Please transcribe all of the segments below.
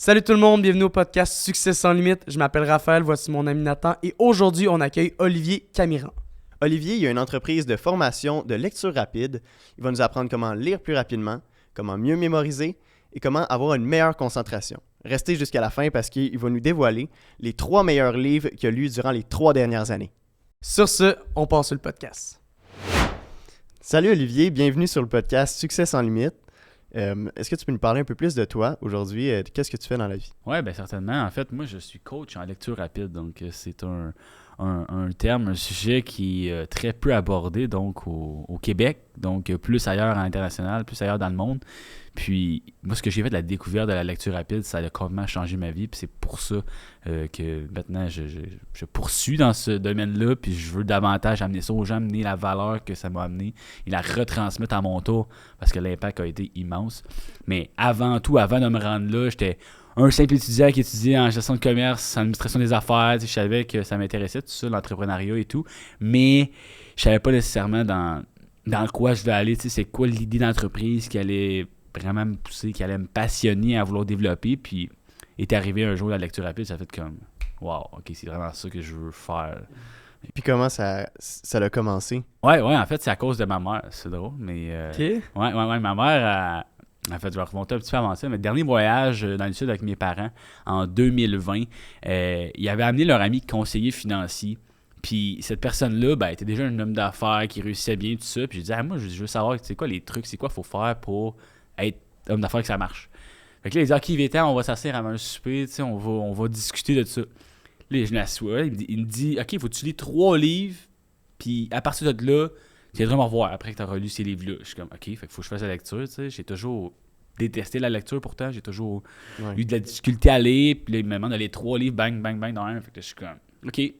Salut tout le monde, bienvenue au podcast Succès sans limite. Je m'appelle Raphaël, voici mon ami Nathan et aujourd'hui on accueille Olivier Camiran. Olivier, il a une entreprise de formation de lecture rapide. Il va nous apprendre comment lire plus rapidement, comment mieux mémoriser et comment avoir une meilleure concentration. Restez jusqu'à la fin parce qu'il va nous dévoiler les 3 meilleurs livres qu'il a lus durant les 3 dernières années. Sur ce, on passe sur le podcast. Salut Olivier, bienvenue sur le podcast Succès sans limite. Est-ce que tu peux nous parler un peu plus de toi aujourd'hui? Qu'est-ce que tu fais dans la vie? Oui, bien certainement. En fait, moi, je suis coach en lecture rapide. Donc, c'est un terme, un sujet qui est très peu abordé donc au Québec. Donc, plus ailleurs à l'international, plus ailleurs dans le monde. Puis, moi, ce que j'ai fait de la découverte de la lecture rapide, ça a complètement changé ma vie. Puis, c'est pour ça que maintenant, je poursuis dans ce domaine-là. Puis, je veux davantage amener ça aux gens, amener la valeur que ça m'a amené et la retransmettre à mon tour parce que l'impact a été immense. Mais avant tout, avant de me rendre là, j'étais un simple étudiant qui étudiait en gestion de commerce, en administration des affaires. Je savais que ça m'intéressait, tout ça, l'entrepreneuriat et tout. Mais je savais pas nécessairement dans quoi je vais aller. C'est quoi l'idée d'entreprise qui allait vraiment me pousser, qui allait me passionner à vouloir développer. Puis est arrivé un jour la lecture rapide, ça a fait comme wow, ok, c'est vraiment ça que je veux faire. Puis comment ça a commencé? Ouais, en fait, c'est à cause de ma mère, c'est drôle. Mais Ok. ouais, ma mère en fait, je vais remonter un petit peu avant ça. Mais le dernier voyage dans le sud avec mes parents, en 2020, ils avaient amené leur ami conseiller financier. Puis cette personne-là, était déjà un homme d'affaires qui réussissait bien, tout ça. Puis j'ai dit, moi, je veux savoir, c'est quoi les trucs, c'est quoi il faut faire pour être homme d'affaires que ça marche. Fait que là, il dit, OK, viens, on va s'asseoir avant un souper, on va discuter de ça. Là, je m'assois, il me dit, OK, faut que tu lis 3 livres, puis à partir de là, tu viendras me revoir après que tu as relu ces livres-là. Je suis comme, OK, fait qu'il faut que je fasse la lecture, tu sais. J'ai toujours détesté la lecture pourtant, j'ai toujours eu de la difficulté à lire, puis là, il me demande d'aller 3 livres, bang, dans un. Fait que là, je suis comme, OK. Fait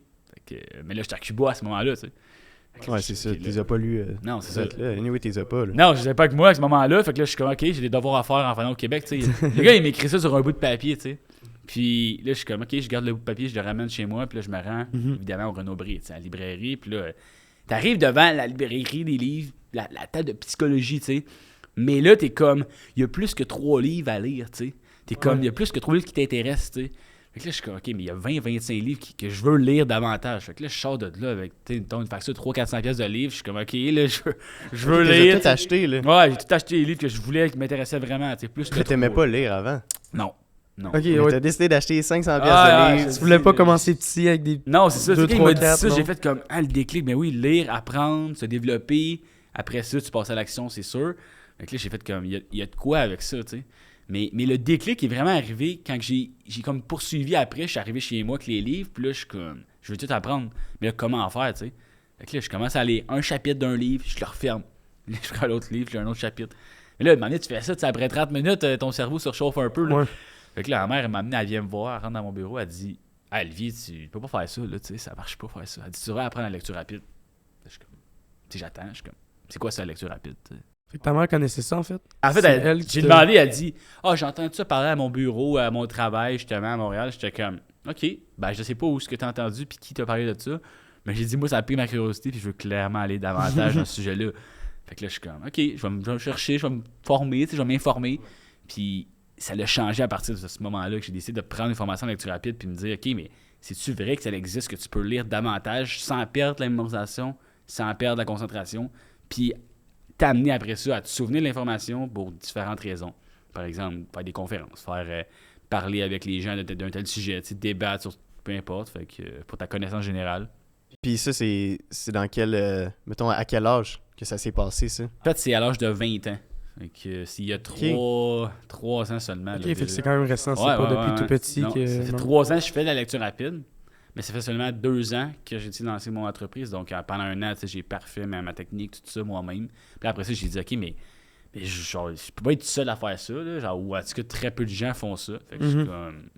que, mais là, j'étais à Cuba à ce moment-là, tu sais. Ouais, c'est ça, tu les as pas lus. Non, c'est ça. Là. Anyway, tu les as pas. Là. Non, je ne savais pas que moi à ce moment-là. Fait que là, je suis comme, OK, j'ai des devoirs à faire en venant au Québec. Tu sais. Le gars, il m'écrit ça sur un bout de papier. Tu sais. Puis là, je suis comme, OK, je garde le bout de papier, je le ramène chez moi. Puis là, je me rends évidemment au Renaud-Bré, à la librairie. Puis là, t'arrives devant la librairie des livres, la table de psychologie. Tu sais. Mais là, t'es comme, il y a plus que 3 livres à lire. Tu sais. T'es comme, il y a plus que 3 livres qui t'intéressent. Tu sais. Fait que là, je suis comme, OK, mais il y a 20-25 livres que je veux lire davantage. Fait que là, je sors de là avec une facture de 300-400 pièces de livres. Je suis comme, OK, là, je veux lire. Tu as tout acheté, là. Ouais, j'ai tout acheté les livres que je voulais, qui m'intéressaient vraiment. Plus que Mais t'aimais pas lire avant. Non. Ok, Mais ouais. t'as décidé d'acheter 500 pièces de livres. Tu voulais pas commencer petit avec des. Non, c'est ça. 2, C'est qu'il m'a 3, dit 4, ça. non? J'ai fait comme, le déclic, mais oui, lire, apprendre, se développer. Après ça, tu passes à l'action, c'est sûr. Fait que là, j'ai fait comme, il y a de quoi avec ça, tu sais. Mais le déclic est vraiment arrivé quand j'ai comme poursuivi après. Je suis arrivé chez moi avec les livres, puis là, je suis comme, je veux tout apprendre. Mais là, comment en faire, tu sais? Fait que là, je commence à aller un chapitre d'un livre, je le referme. Là, je prends l'autre livre, j'ai un autre chapitre. Mais là, à un moment donné, tu fais ça, après 30 minutes, ton cerveau se réchauffe un peu. Là. Ouais. Fait que là, ma mère, elle m'a amené, elle vient me voir, elle rentre dans mon bureau, elle dit, Olivier, tu peux pas faire ça, là, tu sais, ça marche pas faire ça. Elle dit, tu devrais apprendre la lecture rapide. Là, je suis comme, tu sais, j'attends, je suis comme, c'est quoi ça, la lecture rapide, t'sais? Fait que ta mère connaissait ça en fait. En fait, C'est elle qui j'ai t'a- demandé, elle dit, j'ai entendu ça parler à mon bureau, à mon travail, justement, à Montréal. J'étais comme, OK, je sais pas où ce que t'as entendu, puis qui t'a parlé de ça. Mais j'ai dit, moi, ça a pris ma curiosité, puis je veux clairement aller davantage dans ce sujet-là. Fait que là, je suis comme, OK, je vais me chercher, je vais me former, je vais m'informer. Puis ça l'a changé à partir de ce moment-là que j'ai décidé de prendre une formation en lecture rapide, puis me dire, OK, mais c'est-tu vrai que ça existe, que tu peux lire davantage sans perdre la mémorisation, sans perdre la concentration, puis t'amener après ça à te souvenir de l'information pour différentes raisons. Par exemple, faire des conférences, parler avec les gens d'un tel sujet, débattre sur peu importe, fait que pour ta connaissance générale. Puis ça, c'est dans quel... mettons, à quel âge que ça s'est passé, ça? En fait, c'est à l'âge de 20 ans. Fait que s'il y a 3 ans seulement. Ok, là, fait que c'est quand même récent, c'est pas depuis tout petit non, que. ça fait non. 3 ans que je fais de la lecture rapide. Mais ça fait seulement 2 ans que j'ai décidé de lancer mon entreprise. Donc, pendant 1 an, j'ai parfait ma technique, tout ça moi-même. Puis après ça, j'ai dit, OK, mais je peux pas être tout seul à faire ça. Là, genre, ou en tout cas, très peu de gens font ça. Fait que je suis comme,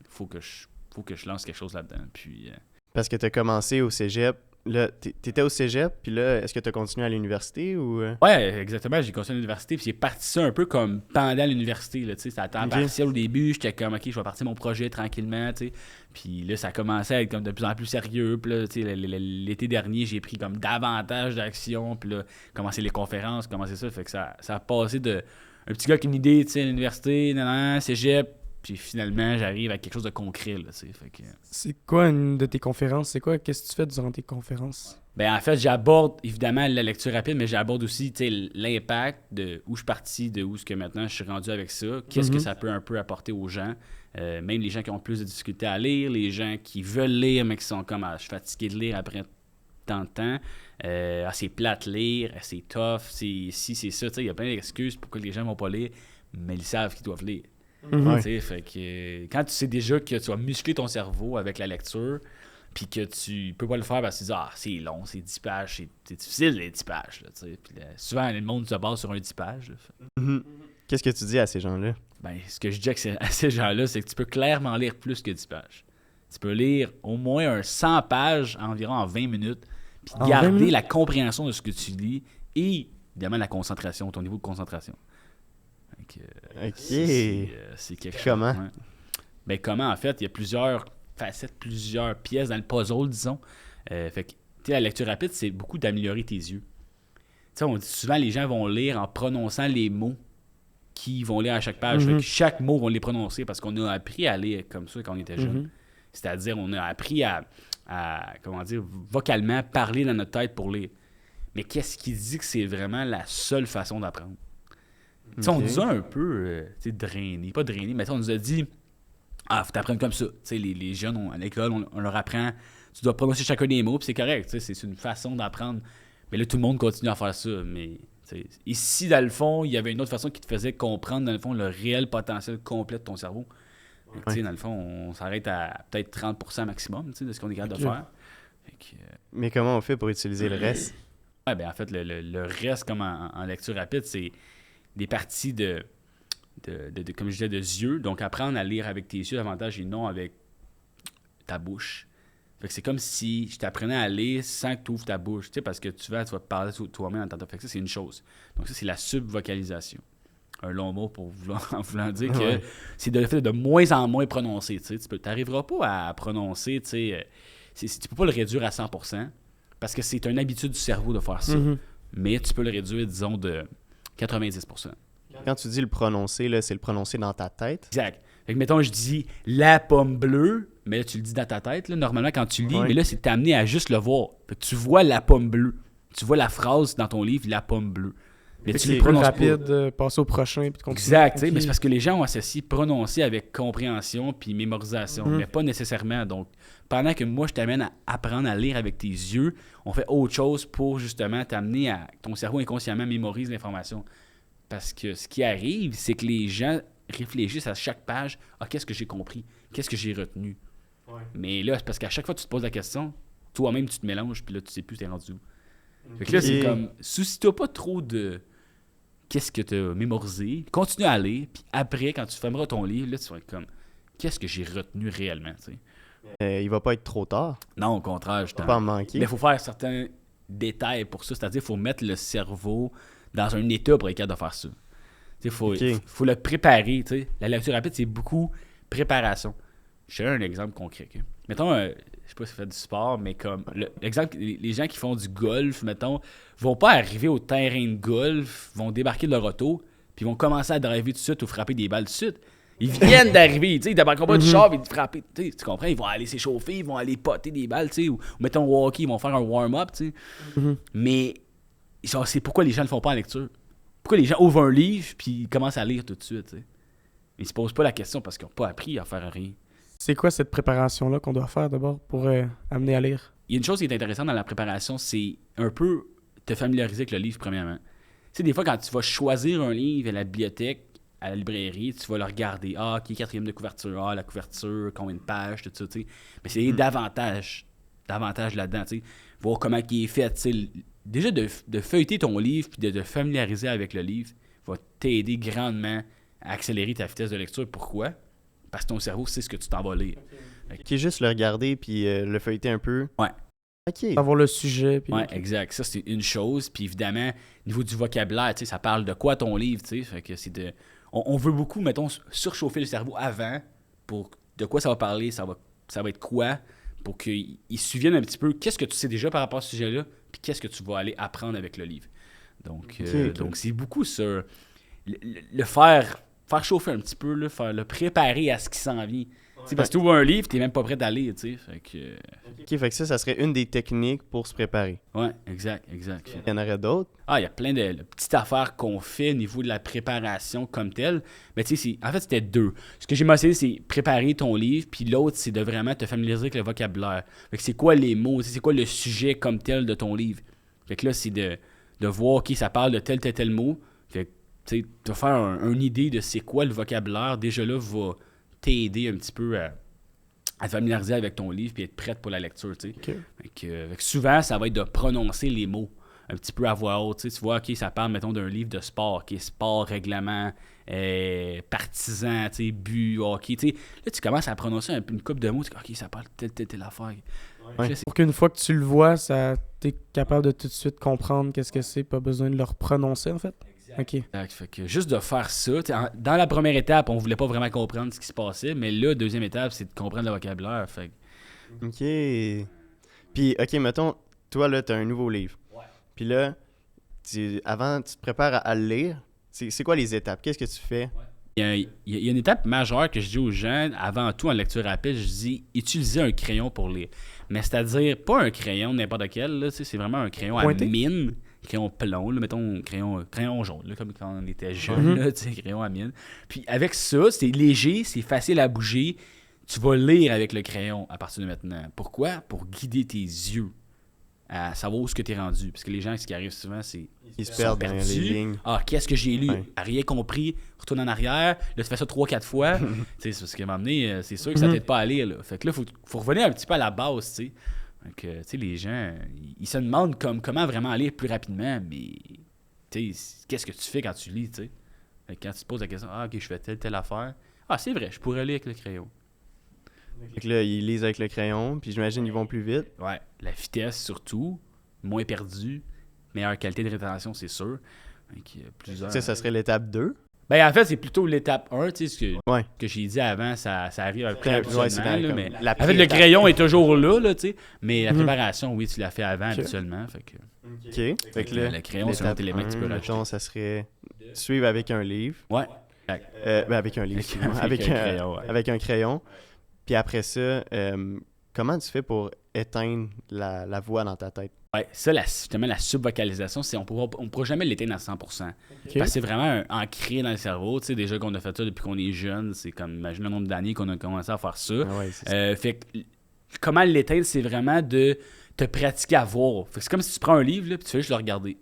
faut que je lance quelque chose là-dedans. Puis, Parce que t'as commencé au cégep. Là, t'étais au cégep, puis là, est-ce que t'as continué à l'université ou... Ouais, exactement. J'ai continué à l'université, puis j'ai parti ça un peu comme pendant l'université. C'était à temps partiel au début. J'étais comme, OK, je vais partir mon projet tranquillement, tu sais. Puis là, ça a commencé à être comme de plus en plus sérieux. Puis là, tu sais, l'été dernier, j'ai pris comme davantage d'action. Puis là, commencé les conférences, commencé ça. Fait que ça a passé de un petit gars qui a une idée, tu sais, à l'université, cégep, puis finalement, j'arrive à quelque chose de concret, là, tu sais. Fait que... C'est quoi une de tes conférences? Qu'est-ce que tu fais durant tes conférences? Ben, en fait, j'aborde évidemment la lecture rapide, mais j'aborde aussi l'impact de où je suis parti, de où est-ce que maintenant je suis rendu avec ça. Qu'est-ce que ça peut un peu apporter aux gens? Même les gens qui ont plus de difficultés à lire, les gens qui veulent lire, mais qui sont comme je suis fatigué de lire après tant de temps. C'est plate lire, c'est tough, c'est ça. Il y a plein d'excuses pourquoi les gens ne vont pas lire, mais ils savent qu'ils doivent lire. Fait que quand tu sais déjà que tu vas muscler ton cerveau avec la lecture, puis que tu peux pas le faire parce que tu dis c'est long, c'est 10 pages, c'est difficile les 10 pages. Là, puis souvent, le monde se base sur un 10 pages. Là. Qu'est-ce que tu dis à ces gens-là? Ben, ce que je dis à ces gens-là, c'est que tu peux clairement lire plus que 10 pages. Tu peux lire au moins un 100 pages environ en 20 minutes, puis garder la compréhension de ce que tu lis et évidemment la concentration, ton niveau de concentration. Donc, c'est quelque chose. Comment? Ouais. Ben, comment, en fait, il y a plusieurs facettes, plusieurs pièces dans le puzzle, disons. Fait que, la lecture rapide, c'est beaucoup d'améliorer tes yeux. Tu sais, on dit souvent, les gens vont lire en prononçant les mots qu'ils vont lire à chaque page. Fait que chaque mot, vont les prononcer parce qu'on a appris à lire comme ça quand on était jeune. C'est-à-dire, on a appris à comment dire, vocalement parler dans notre tête pour lire. Mais qu'est-ce qui dit que c'est vraiment la seule façon d'apprendre? Okay. On nous a un peu drainé, pas drainé, mais on nous a dit faut t'apprendre comme ça. Les jeunes, à l'école, on leur apprend, tu dois prononcer chacun des mots, puis c'est correct, c'est une façon d'apprendre. Mais là, tout le monde continue à faire ça. Mais ici, dans le fond, il y avait une autre façon qui te faisait comprendre, dans le fond, le réel potentiel complet de ton cerveau. Ouais. Dans le fond, on s'arrête à peut-être 30% maximum de ce qu'on est capable de faire. Mais comment on fait pour utiliser le reste? Ouais, ben en fait, le reste, comme en lecture rapide, c'est des parties de comme je disais, de yeux. Donc, apprendre à lire avec tes yeux davantage et non avec ta bouche. Fait que c'est comme si je t'apprenais à lire sans que tu ouvres ta bouche, parce que tu vas parler toi-même dans ta tête. Fait que ça, c'est une chose. Donc, ça, c'est la subvocalisation. Un long mot pour voulant dire que c'est de fait de moins en moins prononcé. Tu n'arriveras pas à prononcer, tu peux pas le réduire à 100% parce que c'est une habitude du cerveau de faire ça. Mais tu peux le réduire, disons, de 90%. Quand tu dis le prononcer, là, c'est le prononcer dans ta tête? Exact. Fait que, mettons, je dis la pomme bleue, mais là, tu le dis dans ta tête, là, normalement, quand tu lis, mais là, c'est t'amener à juste le voir. Fait que tu vois la pomme bleue. Tu vois la phrase dans ton livre, la pomme bleue. Mais tu les prononces rapide, passer au prochain, puis continuer. Exact, mais c'est parce que les gens ont associé prononcer avec compréhension puis mémorisation, mais pas nécessairement. Donc, pendant que moi, je t'amène à apprendre à lire avec tes yeux, on fait autre chose pour justement t'amener à ton cerveau inconsciemment mémorise l'information. Parce que ce qui arrive, c'est que les gens réfléchissent à chaque page. Qu'est-ce que j'ai compris? Qu'est-ce que j'ai retenu? Ouais. Mais là, c'est parce qu'à chaque fois que tu te poses la question, toi-même, tu te mélanges, puis là, tu sais plus t'es rendu où. Fait que là, c'est comme, soucie-toi pas trop de qu'est-ce que tu as mémorisé, continue à lire, puis après, quand tu fermeras ton livre, là, tu vas être comme, qu'est-ce que j'ai retenu réellement, tu sais. Il va pas être trop tard? Non, au contraire, il va pas en manquer. Mais il faut faire certains détails pour ça, c'est-à-dire qu'il faut mettre le cerveau dans un état pour être capable de faire ça. Il faut le préparer. T'sais. La lecture rapide, c'est beaucoup préparation. Je te donne un exemple concret. Okay? Mettons, je sais pas si ça fait du sport, mais comme l'exemple, les gens qui font du golf, mettons, vont pas arriver au terrain de golf, vont débarquer de leur auto, puis vont commencer à driver tout de suite ou frapper des balles tout de suite. Ils viennent d'arriver, ils débarqueront pas du char et de frapper. Tu comprends? Ils vont aller s'échauffer, ils vont aller poter des balles, ou mettons au hockey, ils vont faire un warm-up. Mais c'est pourquoi les gens le font pas en lecture. Pourquoi les gens ouvrent un livre puis ils commencent à lire tout de suite, t'sais? Ils se posent pas la question parce qu'ils n'ont pas appris à faire rien. C'est quoi cette préparation-là qu'on doit faire d'abord pour amener à lire? Il y a une chose qui est intéressante dans la préparation, c'est un peu te familiariser avec le livre, premièrement. Tu sais, des fois, quand tu vas choisir un livre à la bibliothèque, à la librairie, tu vas le regarder. Qui est quatrième de couverture? La couverture, combien de pages, tout ça, tu sais. Mais c'est davantage là-dedans, tu sais. Voir comment il est fait, tu sais. Déjà, de feuilleter ton livre puis de te familiariser avec le livre va t'aider grandement à accélérer ta vitesse de lecture. Pourquoi? Parce que ton cerveau sait ce que tu t'en vas lire. Okay, juste le regarder puis le feuilleter un peu. Ouais. OK. Avoir le sujet. Puis... Ouais, exact. Ça, c'est une chose. Puis évidemment, au niveau du vocabulaire, tu sais, ça parle de quoi ton livre, tu sais. Fait que c'est de... On veut beaucoup, mettons, surchauffer le cerveau avant pour de quoi ça va parler, ça va être quoi, pour qu'il se souvienne un petit peu qu'est-ce que tu sais déjà par rapport à ce sujet-là, puis qu'est-ce que tu vas aller apprendre avec le livre. Donc, donc c'est beaucoup ça. Le faire faire chauffer un petit peu, là, faire le préparer à ce qui s'en vient. Parce que tu ouvres un livre, t'es même pas prêt d'aller, tu sais. Fait que... OK, fait que ça serait une des techniques pour se préparer. Ouais, exact. Il y en aurait d'autres? Ah, il y a plein de petites affaires qu'on fait au niveau de la préparation comme telle. Mais tu sais, en fait, c'était deux. Ce que j'ai mentionné, c'est préparer ton livre, puis l'autre, c'est de vraiment te familiariser avec le vocabulaire. Fait que c'est quoi les mots, c'est quoi le sujet comme tel de ton livre. Fait que là, c'est de voir, OK, ça parle de tel mot. Fait que, tu sais, te faire une idée de c'est quoi le vocabulaire, déjà là, va t'aider un petit peu à te familiariser avec ton livre puis être prête pour la lecture, tu sais. Ok. Fait que souvent, ça va être de prononcer les mots un petit peu à voix haute. Tu vois, OK, ça parle, mettons, d'un livre de sport, OK, sport, règlement, partisan, tu sais, but, hockey, tu sais. Là, tu commences à prononcer une couple de mots, tu dis, OK, ça parle de telle affaire. Ouais. Là, c'est- Pour qu'une fois que tu le vois, t'es capable de tout de suite comprendre qu'est-ce que c'est, pas besoin de le reprononcer, en fait. Ok. Exact. Fait que juste de faire ça, tu sais, dans la première étape, on voulait pas vraiment comprendre ce qui se passait, mais là, deuxième étape, c'est de comprendre le vocabulaire. Fait que- OK. Puis, OK, mettons, toi, là, t'as un nouveau livre. Puis là, avant, tu te prépares à le lire. C'est quoi les étapes? Qu'est-ce que tu fais? Il y a une étape majeure que je dis aux gens, avant tout en lecture rapide, je dis utilisez un crayon pour lire. Mais c'est-à-dire, pas un crayon n'importe quel, là, tu sais, c'est vraiment un crayon Pointé? à mine, crayon plomb, là, mettons crayon jaune, là, comme quand on était jeune, Mhm. là, tu sais, crayon à mine. Puis avec ça, c'est léger, c'est facile à bouger. Tu vas lire avec le crayon à partir de maintenant. Pourquoi? Pour guider tes yeux à savoir où ce que tu es rendu. Parce que les gens, ce qui arrive souvent, c'est Ils se sont perdent dans les perdus. lignes. Ah, qu'est-ce que j'ai lu? Ouais. Rien compris, retourne en arrière. Là, tu fais ça 3-4 fois. Tu sais, c'est ce qui m'a amené, c'est sûr que ça Mhm. t'aide pas à lire. Là. Fait que là, faut revenir un petit peu à la base, tu sais. Fait que, tu sais, les gens, ils se demandent comment vraiment lire plus rapidement, mais, tu sais, qu'est-ce que tu fais quand tu lis, tu sais? Fait que quand tu te poses la question, ah, ok, je fais telle affaire. Ah, c'est vrai, je pourrais lire avec le crayon. Fait que là, ils lisent avec le crayon, puis j'imagine qu'ils vont plus vite. Ouais, la vitesse surtout, moins perdu, meilleure qualité de rétention, c'est sûr. Donc, il y a plusieurs... Ça serait l'étape 2. Ben, en fait, c'est plutôt l'étape 1, tu sais, ce que, Ouais. que j'ai dit avant, ça arrive après Ouais, habituellement, c'est là, comme mais... la En fait, le pré-étape. crayon est toujours là, tu sais, mais la Mhm. préparation, oui, tu l'as fait avant Ok. habituellement, fait que... OK. Fait que là, Le crayon, c'est un autre élément que tu peux rajouter. mettons, ça serait suivre avec un livre. Ouais. Ben, avec un livre, excuse-moi. Avec, crayon, ouais. avec un crayon. Puis après ça, comment tu fais pour éteindre la voix dans ta tête? Ouais, ça, justement, la subvocalisation, on pourra jamais l'éteindre à 100%. Ok. Parce que c'est vraiment ancré dans le cerveau. Tu sais, déjà qu'on a fait ça depuis qu'on est jeune, c'est comme, imagine le nombre d'années qu'on a commencé à faire ça. Ah ouais, c'est ça. Fait que, comment l'éteindre, c'est vraiment de te pratiquer à voir. Fait que c'est comme si tu prends un livre, là, puis tu fais juste le regarder.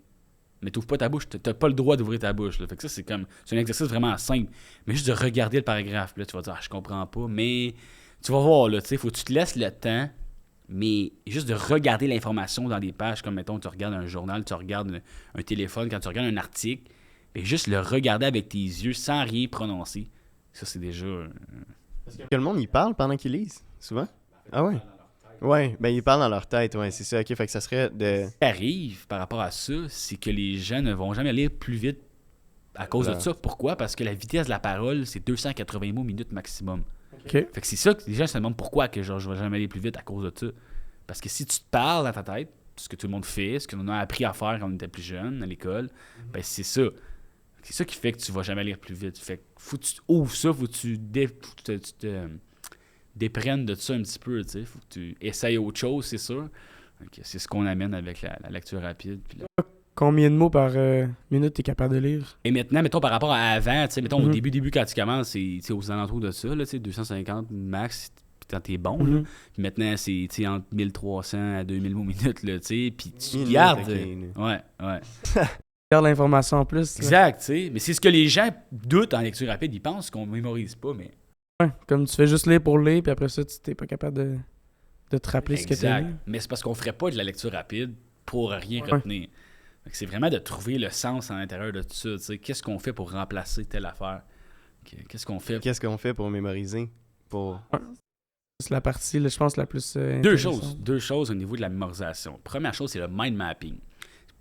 Mais tu n'ouvres pas ta bouche, tu n'as pas le droit d'ouvrir ta bouche. Là. Fait que ça, c'est un exercice vraiment simple. Mais juste de regarder le paragraphe, là, tu vas dire, ah, je comprends pas. Mais tu vas voir, là, tu sais, faut que tu te laisses le temps, mais juste de regarder l'information dans des pages, comme mettons, tu regardes un journal, tu regardes un téléphone, quand tu regardes un article, mais juste le regarder avec tes yeux sans rien prononcer. Ça, c'est déjà. Que le monde, il parle pendant qu'ils lisent, souvent? Ah ouais? Ouais, ben ils parlent dans leur tête, ouais, c'est ça. OK, fait que ça serait de... Ce qui arrive par rapport à ça, c'est que les gens ne vont jamais lire plus vite à cause de ça. Pourquoi? Parce que la vitesse de la parole, c'est 280 mots minute maximum. Ok. Fait que c'est ça que les gens se demandent pourquoi que genre, je vais jamais aller plus vite à cause de ça. Parce que si tu te parles dans ta tête, ce que tout le monde fait, ce qu'on a appris à faire quand on était plus jeune à l'école, ben c'est ça. C'est ça qui fait que tu vas jamais lire plus vite. Fait que faut que tu ouvres ça, faut que tu te déprennes de ça un petit peu, tu sais. Faut que tu essayes autre chose, c'est sûr. Donc, c'est ce qu'on amène avec la lecture rapide. Puis là. Combien de mots par minute t'es capable de lire? Et maintenant, mettons par rapport à avant, tu sais, mettons au Mhm. début quand tu commences, c'est tu sais, aux alentours de ça, là, tu sais, 250 max, puis quand t'es bon. Là. Mhm. Puis maintenant, c'est tu sais, entre 1300 à 2000 mots minute, là, tu sais, puis tu Minute, gardes. ok. Ouais. Garde l'information en plus. là. Exact, tu sais. Mais c'est ce que les gens doutent en lecture rapide. Ils pensent qu'on mémorise pas, mais. Ouais, comme tu fais juste lire pour lire, puis après ça, tu t'es pas capable de te rappeler ce que t'as Exact. lu. Mais c'est parce qu'on ferait pas de la lecture rapide pour rien Ouais. retenir. Fait que c'est vraiment de trouver le sens à l'intérieur de tout ça. Tu sais, qu'est-ce qu'on fait pour remplacer telle affaire? Qu'est-ce qu'on fait? Qu'est-ce qu'on fait pour mémoriser? Pour... C'est la partie, là, je pense, la plus Deux choses au niveau de la mémorisation. Première chose, c'est le mind mapping.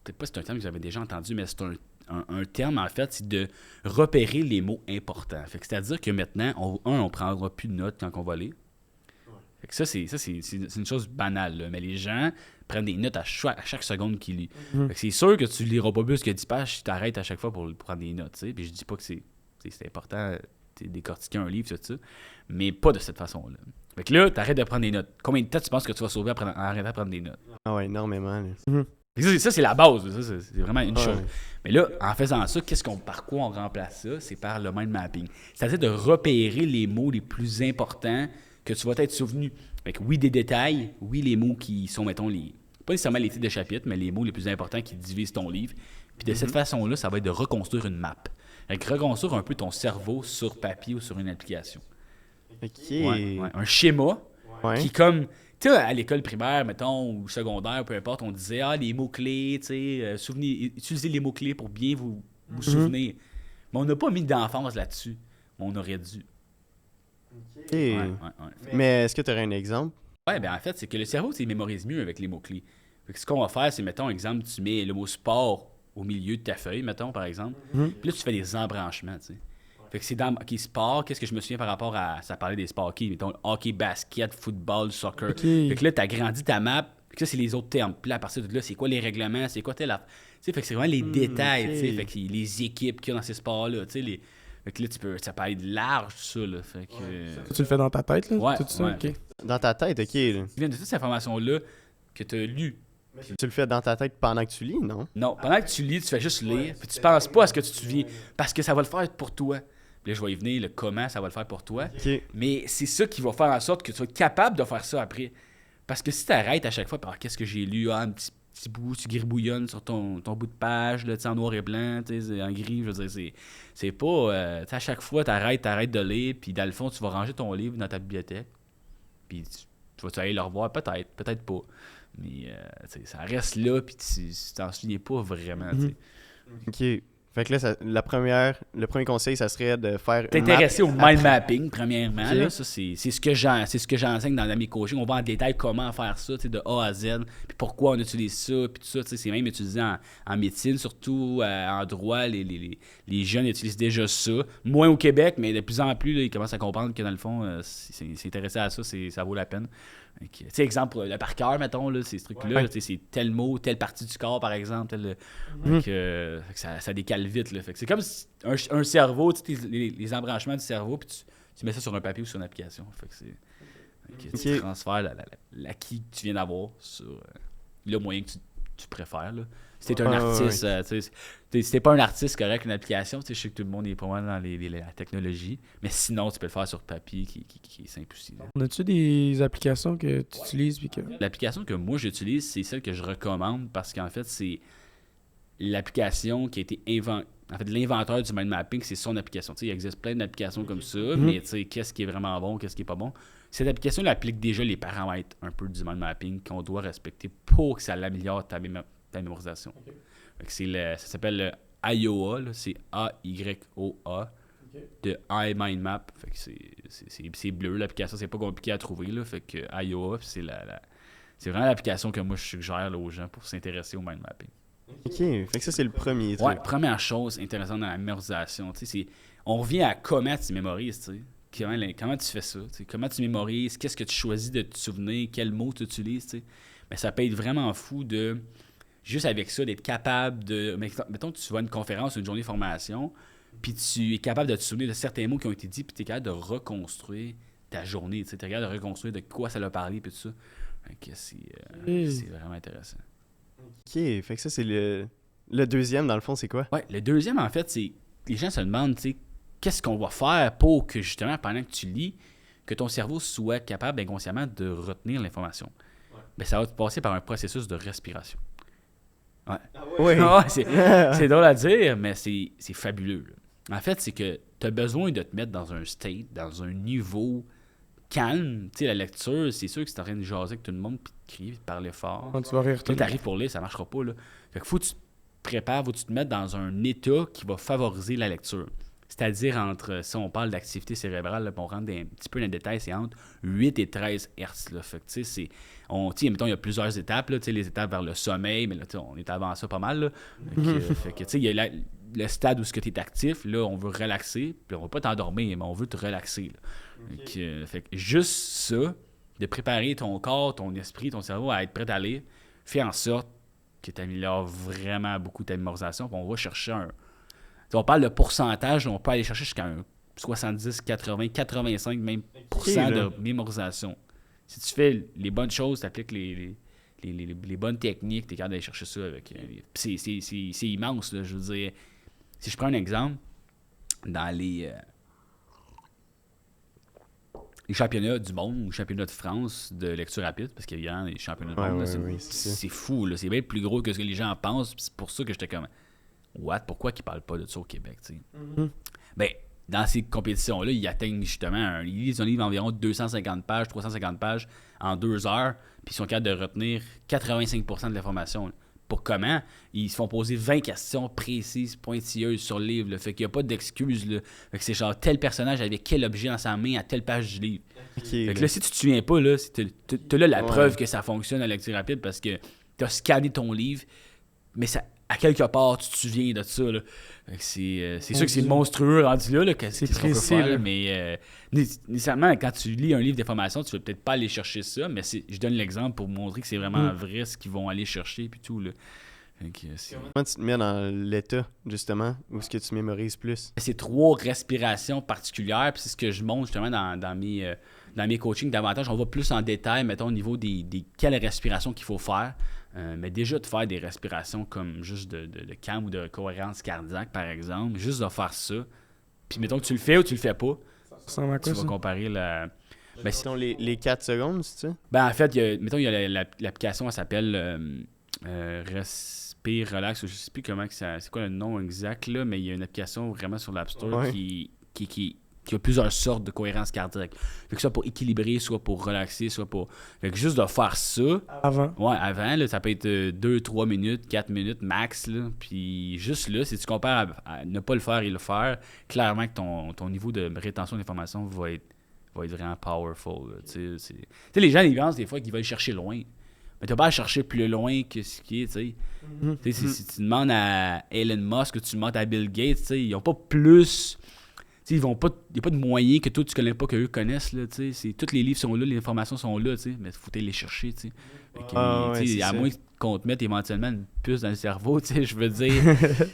Peut-être pas c'est un terme que j'avais déjà entendu, mais c'est un terme, en fait, c'est de repérer les mots importants. Fait que c'est-à-dire que maintenant, on prendra plus de notes quand on va lire. Fait que ça, c'est une chose banale, là. Mais les gens prennent des notes à chaque seconde qu'ils lisent. Mhm. Fait que c'est sûr que tu liras pas plus que 10 pages si tu t'arrêtes à chaque fois pour prendre des notes, tu sais. Puis je dis pas que c'est C'est important de décortiquer un livre, tout ça, mais pas de cette façon-là. Fait que là, t'arrêtes de prendre des notes. Combien de temps tu penses que tu vas sauver en arrêtant de prendre des notes? Ah ouais, énormément. Là. Ça, c'est la base. Ça, c'est vraiment une chose. Ouais. Mais là, en faisant ça, par quoi on remplace ça? C'est par le mind mapping. C'est-à-dire de repérer les mots les plus importants que tu vas t'être souvenu. Fait que oui, des détails, oui, les mots qui sont, mettons, pas nécessairement les titres de chapitre, mais les mots les plus importants qui divisent ton livre. Puis de cette façon-là, ça va être de reconstruire une map. Fait que reconstruire un peu ton cerveau sur papier ou sur une application. Ok. Ouais. Un schéma Ouais. qui, comme, tu sais, à l'école primaire, mettons, ou secondaire, peu importe, on disait, les mots-clés, tu sais, utilisez les mots-clés pour bien vous souvenir. Mais on n'a pas mis d'enfance là-dessus. Mais on aurait dû. Ok. Ouais. Mais est-ce que tu aurais un exemple? Ouais, ben en fait, c'est que le cerveau, il mémorise mieux avec les mots-clés. Fait que ce qu'on va faire, c'est, mettons, exemple, tu mets le mot sport au milieu de ta feuille, mettons, par exemple. Puis là, tu fais des embranchements, tu sais. Fait que c'est dans sport, qu'est-ce que je me souviens par rapport à. Ça parlait des sports hockey, mettons, hockey, basket, football, soccer. Ok. Fait que là, tu agrandis ta map. Fait que ça, c'est les autres termes. Puis là, à partir de là, c'est quoi les règlements, c'est quoi telle. Tu sais, fait que c'est vraiment les détails, tu sais. ok. Fait que les équipes qu'il y a dans ces sports-là, tu sais. Fait que là, ça peut être large, ça, là. Fait que. Tu le fais dans ta tête, là? Ouais, Tout ça? ouais. Ok. Dans ta tête, ok. Là. Tu viens de toute cette information-là que tu as lue. Tu le fais dans ta tête pendant que tu lis, non? Non, pendant que tu lis, tu fais juste lire, puis tu penses pas à ce que tu te souviens, parce que ça va le faire pour toi. Puis là, je vais y venir, le comment ça va le faire pour toi. Ok. Mais c'est ça qui va faire en sorte que tu vas être capable de faire ça après. Parce que si tu arrêtes à chaque fois, qu'est-ce que j'ai lu, un petit bout, tu gribouillonnes sur ton bout de page, là, en noir et blanc, en gris, je veux dire, c'est pas... à chaque fois, t'arrêtes de lire, puis dans le fond, tu vas ranger ton livre dans ta bibliothèque, puis tu vas aller le revoir, peut-être pas. Mais ça reste là, puis tu t'en souviens pas vraiment. Ok. Fait que là, le premier conseil, ça serait de faire une T'intéresser map au mind mapping, premièrement. Ok. Là, ça, c'est ce que j'enseigne dans mes coachings. On va en détail comment faire ça, de A à Z, puis pourquoi on utilise ça, puis tout ça. C'est même utilisé en médecine, surtout en droit. Les jeunes utilisent déjà ça. Moins au Québec, mais de plus en plus, là, ils commencent à comprendre que dans le fond, s'intéresser à ça, ça vaut la peine. Tu sais, exemple, le par cœur, mettons, là, ces trucs-là, Ouais. c'est tel mot, telle partie du corps, par exemple. Fait que ça décale vite. Là. Fait que c'est comme un cerveau, tu sais, les embranchements du cerveau, puis tu mets ça sur un papier ou sur une application. Fait que tu transfères l'acquis que tu viens d'avoir sur le moyen que tu préfères. Là. Si t'es un artiste, si t'es pas un artiste correct, une application, je sais que tout le monde est pas mal dans la technologie, mais sinon, tu peux le faire sur papier qui est simple aussi. Là. On a-tu des applications que tu utilises puis que... L'application que moi j'utilise, c'est celle que je recommande parce qu'en fait, c'est l'application qui a été inventée. En fait, l'inventeur du mind mapping, c'est son application. Il existe plein d'applications comme ça, mais qu'est-ce qui est vraiment bon, qu'est-ce qui est pas bon? Cette application elle applique déjà les paramètres un peu du mind mapping qu'on doit respecter pour que ça améliore ta mémorisation. Fait que ça s'appelle le IOA, là, c'est AYOA de iMindMap. Fait que c'est bleu, l'application, c'est pas compliqué à trouver. Là, fait que IOA, c'est c'est vraiment l'application que moi je suggère là, aux gens pour s'intéresser au mind mapping. Ok, fait que ça, c'est le premier truc. Ouais, première chose intéressante dans la mémorisation, on revient à comment tu mémorises, tu sais. Comment tu fais ça, t'sais, comment tu mémorises, qu'est-ce que tu choisis de te souvenir, quels mots tu utilises, tu sais. Mais ça peut être vraiment fou de, juste avec ça, d'être capable de... Mettons que tu vas à une conférence, une journée de formation, puis tu es capable de te souvenir de certains mots qui ont été dits, puis tu es capable de reconstruire ta journée, tu es capable de reconstruire de quoi ça l'a parlé, puis tout ça. Donc, c'est vraiment intéressant. Ok, fait que ça, c'est le deuxième, dans le fond, c'est quoi? Ouais, le deuxième, en fait, c'est... Les gens se demandent, tu sais, qu'est-ce qu'on va faire pour que, justement, pendant que tu lis, que ton cerveau soit capable inconsciemment de retenir l'information. Ben, ça va te passer par un processus de respiration. Ouais. Oui. Ouais, c'est drôle à dire, mais c'est fabuleux. Là. En fait, c'est que tu as besoin de te mettre dans un state, dans un niveau calme. Tu sais, la lecture, c'est sûr que si tu es en train de jaser avec tout le monde, puis de crier, puis de parler fort. Quand tu vas rire, Quand tu arrives pour lire, ça marchera pas. Là. Fait que faut que tu te prépares, faut que tu te mettes dans un état qui va favoriser la lecture. C'est-à-dire, si on parle d'activité cérébrale, là, on rentre un petit peu dans le détail, c'est entre 8 et 13 Hz. Là. Fait que, tu sais, mettons, il y a plusieurs étapes, là, les étapes vers le sommeil, mais là, on est avant ça pas mal. Là. Fait que, tu sais, il y a le stade où tu es actif, là, on veut relaxer, puis on veut pas t'endormir, mais on veut te relaxer. Là. Fait que juste ça, de préparer ton corps, ton esprit, ton cerveau à être prêt à lire, fait en sorte que tu améliores vraiment beaucoup ta mémorisation, puis on va chercher on parle de pourcentage, on peut aller chercher jusqu'à un 70, 80, 85 même % de mémorisation. Si tu fais les bonnes choses, tu appliques les bonnes techniques, tu es capable d'aller chercher ça avec. C'est immense, là, je veux dire. Si je prends un exemple, dans les championnats du monde ou championnats de France de lecture rapide, parce qu'il y a des championnats de monde, là, c'est fou, là, c'est bien plus gros que ce que les gens pensent, c'est pour ça que j'étais comme what, pourquoi qu'ils parlent pas de ça au Québec, tu sais? Ben, dans ces compétitions-là, ils atteignent justement ils lisent un livre environ 250 pages, 350 pages en 2 heures, puis ils sont capables de retenir 85% de l'information. Là. Pour comment? Ils se font poser 20 questions précises, pointilleuses sur le livre. Là. Fait qu'il n'y a pas d'excuses. Là. Fait que c'est genre tel personnage avait quel objet dans sa main à telle page du livre. Fait que là, si tu te souviens pas, là, t'as là la preuve que ça fonctionne à lecture rapide parce que t'as scanné ton livre, mais ça, à quelque part, tu te souviens de ça. Là. Fait que c'est sûr que c'est monstrueux rendu là que c'est précis. Faire, mais nécessairement, quand tu lis un livre d'information, tu ne vas peut-être pas aller chercher ça, mais je donne l'exemple pour montrer que c'est vraiment vrai ce qu'ils vont aller chercher puis tout. Là. Comment tu te mets dans l'état, justement, où est-ce que tu mémorises plus? C'est 3 respirations particulières, puis c'est ce que je montre justement dans mes coachings davantage. On va plus en détail, mettons, au niveau des quelles respirations qu'il faut faire. Mais déjà de faire des respirations comme juste de calme ou de cohérence cardiaque, par exemple, juste de faire ça. Puis mettons que tu le fais ou tu le fais pas, tu vas comparer la... Ben, sinon, les 4 secondes, c'est ça? Ben, en fait, il y a l'application, elle s'appelle Respire, Relax, ou je sais plus comment c'est quoi le nom exact, là, mais il y a une application vraiment sur l'App Store qui a plusieurs sortes de cohérence cardiaque. Fait que soit pour équilibrer, soit pour relaxer, soit pour... Fait que juste de faire ça... Avant, là, ça peut être 2-3 minutes, 4 minutes max, là. Puis juste là, si tu compares à ne pas le faire et le faire, clairement que ton niveau de rétention d'information va être vraiment powerful. Tu sais, les gens, ils pensent des fois qu'ils veulent chercher loin. Mais t'as pas à chercher plus loin que ce qui est, tu sais. Si tu demandes à Elon Musk ou tu demandes à Bill Gates, tu sais, ils n'ont pas plus... Il n'y a pas de moyen que toi tu connais pas qu'eux connaissent. Là, tous les livres sont là, les informations sont là, mais il faut aller les chercher. À moins qu'on te mette éventuellement une puce dans le cerveau, je veux dire,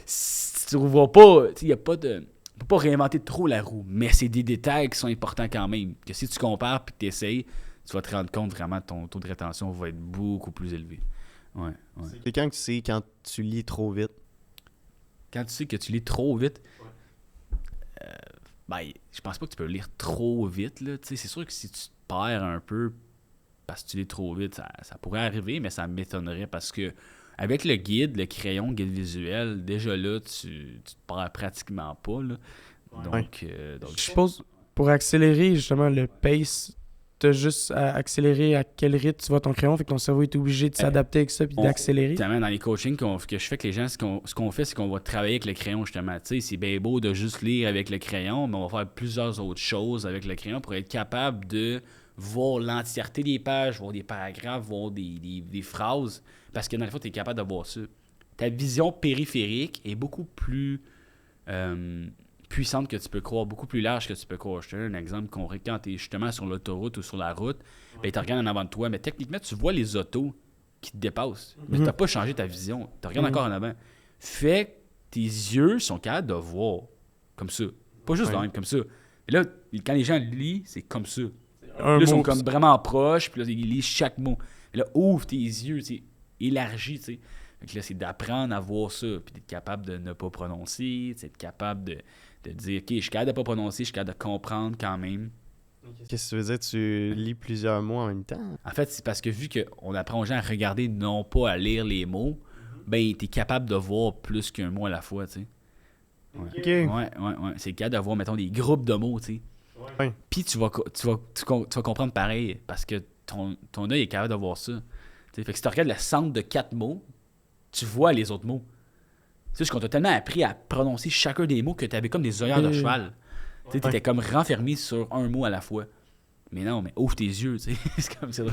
si tu ne vois pas, il n'y a pas de. On peut pas réinventer trop la roue, mais c'est des détails qui sont importants quand même. Que si tu compares et que tu essayes, tu vas te rendre compte vraiment que ton taux de rétention va être beaucoup plus élevé. Ouais. C'est quand tu sais quand tu lis trop vite? Quand tu sais que tu lis trop vite, je pense pas que tu peux lire trop vite. Là. C'est sûr que si tu te perds un peu parce que tu lis trop vite, ça pourrait arriver, mais ça m'étonnerait parce que avec le guide, le crayon, le guide visuel, déjà là, tu te perds pratiquement pas. Là. Donc, je suppose, pour accélérer justement le pace, t'as juste à accélérer à quel rythme tu vas ton crayon, fait que ton cerveau est obligé de s'adapter avec ça puis d'accélérer. Dans les coachings que je fais avec les gens, ce qu'on fait, c'est qu'on va travailler avec le crayon justement. Tu sais, c'est bien beau de juste lire avec le crayon, mais on va faire plusieurs autres choses avec le crayon pour être capable de voir l'entièreté des pages, voir des paragraphes, voir des phrases, parce que dans le fond, tu es capable de voir ça. Ta vision périphérique est beaucoup plus puissante que tu peux croire, beaucoup plus large que tu peux croire. Je te donne un exemple concret. Quand tu es justement sur l'autoroute ou sur la route, tu regardes en avant de toi, mais techniquement, tu vois les autos qui te dépassent. Mais tu n'as pas changé ta vision. Tu regardes encore en avant. Fait que tes yeux sont capables de voir comme ça. Pas juste même comme ça. Mais là, quand les gens lisent, c'est comme ça. Là, ils sont comme vraiment proches, puis là, ils lisent chaque mot. Et là, ouvre tes yeux, élargis, tu sais. Donc là, c'est d'apprendre à voir ça, puis d'être capable de ne pas prononcer, d'être capable de dire, OK, je suis capable de ne pas prononcer, je suis capable de comprendre quand même. Qu'est-ce que tu veux dire? Tu lis plusieurs mots en même temps? En fait, c'est parce que vu qu'on apprend aux gens à regarder, non pas à lire les mots, ben, t'es capable de voir plus qu'un mot à la fois, tu sais. Ouais. Okay. Ouais. C'est capable d'avoir, mettons, des groupes de mots, tu sais. Ouais. Puis tu vas comprendre pareil, parce que ton œil est capable de voir ça. T'sais, fait que si tu regardes le centre de 4 mots, tu vois les autres mots. Tu sais, parce qu'on t'a tellement appris à prononcer chacun des mots que tu avais comme des œillères de cheval. Tu étais comme renfermé sur un mot à la fois. Mais non, mais ouvre tes yeux, tu sais. C'est comme ça.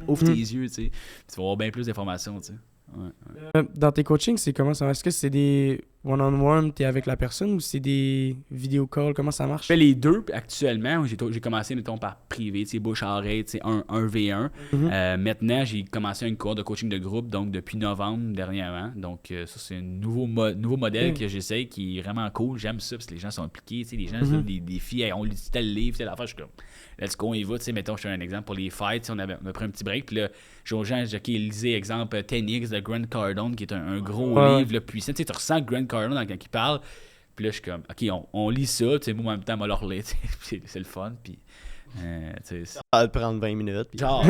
Ouvre tes yeux, tu sais. Tu vas avoir bien plus d'informations, tu sais. Ouais. Dans tes coachings, c'est comment ça marche? Est-ce que c'est des one-on-one, t'es avec la personne ou c'est des vidéo calls? Comment ça marche? Je fais les deux actuellement. J'ai commencé, mettons, par privé, tu sais, bouche-à-oreille, tu sais, 1v1. Maintenant, j'ai commencé une cours de coaching de groupe, donc depuis novembre dernièrement. Donc, ça, c'est un nouveau modèle que j'essaye qui est vraiment cool. J'aime ça parce que les gens sont impliqués, tu sais, les gens se donnent des défis. Hey, on lit tel livre, telle affaire. Je suis comme, let's go, on y va. Tu sais, mettons, je te donne un exemple pour les fights. On a pris un petit break, puis là, j'ai aux gens, OK, lisez, exemple, 10X de Grant Cardone, qui est un gros livre puissant. Tu sais, tu ressens Grant Cardone quand il parle. Puis là, je suis comme, OK, on lit ça. Tu sais, moi, en même temps, on va leur lire. C'est le fun. Puis, ça va te prendre 20 minutes. Puis... Genre,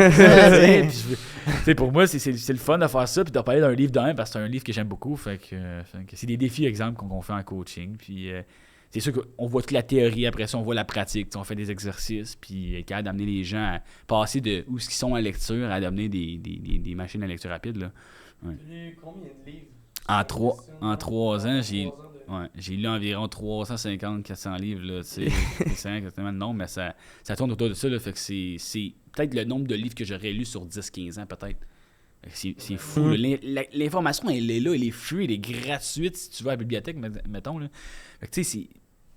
pour moi, c'est le fun de faire ça. Puis de parler d'un livre d'un, parce que c'est un livre que j'aime beaucoup. Fait que c'est des défis, exemple, qu'on fait en coaching. Puis, c'est sûr qu'on voit toute la théorie. Après ça, on voit la pratique. On fait des exercices. Puis, capable d'amener les gens à passer de où ils sont en lecture à d'amener des machines à lecture rapide. Là. Ouais. Combien de livres? En 3 ans, j'ai lu environ 350-400 livres. Là, c'est exactement le nombre, mais ça tourne autour de ça. Là, fait que c'est peut-être le nombre de livres que j'aurais lu sur 10-15 ans, peut-être. C'est fou. Là. L'information, elle est là, elle est free, elle est gratuite si tu vas à la bibliothèque, mettons. Là. Fait que, tu sais,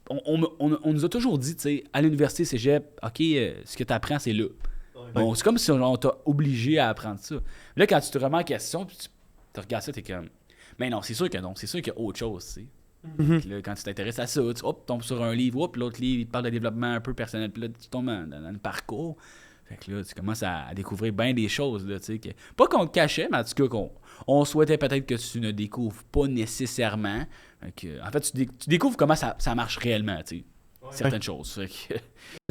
on nous a toujours dit, tu sais, à l'université cégep, OK, ce que tu apprends, c'est là. Bon, c'est comme si on t'a obligé à apprendre ça. Là, quand tu te remets en question, puis tu regardes ça, t'es comme... Mais non, c'est sûr que non. C'est sûr qu'il y a autre chose, tu sais. Puis là, quand tu t'intéresses à ça, tu tombes sur un livre, l'autre livre, il te parle de développement un peu personnel, puis là, tu tombes dans le parcours. Fait que là, tu commences à découvrir bien des choses, là, tu sais. Pas qu'on te cachait, mais en tout cas, on souhaitait peut-être que tu ne découvres pas nécessairement. En fait, tu découvres comment ça marche réellement, tu sais. Certaines choses. Fait que...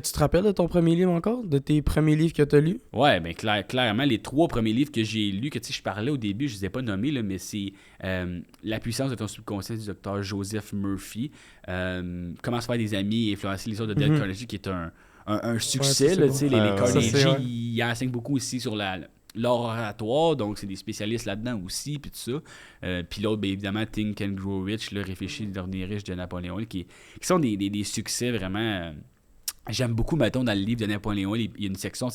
Tu te rappelles de ton premier livre encore? De tes premiers livres que tu as lus? Ouais, bien clairement, les 3 premiers livres que j'ai lus, que tu sais, je parlais au début, je ne les ai pas nommés, là, mais c'est La puissance de ton subconscient du docteur Joseph Murphy, Comment se faire des amis et influencer les autres de Dale Carnegie, qui est un succès. Ouais, là, tu sais, les Carnegie, ça, ils enseignent beaucoup aussi sur l'oratoire, donc c'est des spécialistes là-dedans aussi, puis tout ça. Puis l'autre, bien évidemment, Think and Grow Rich, le Réfléchir, devenir riche de Napoléon, qui sont des succès vraiment... J'aime beaucoup, mettons, dans le livre de Napoléon, il y a une section,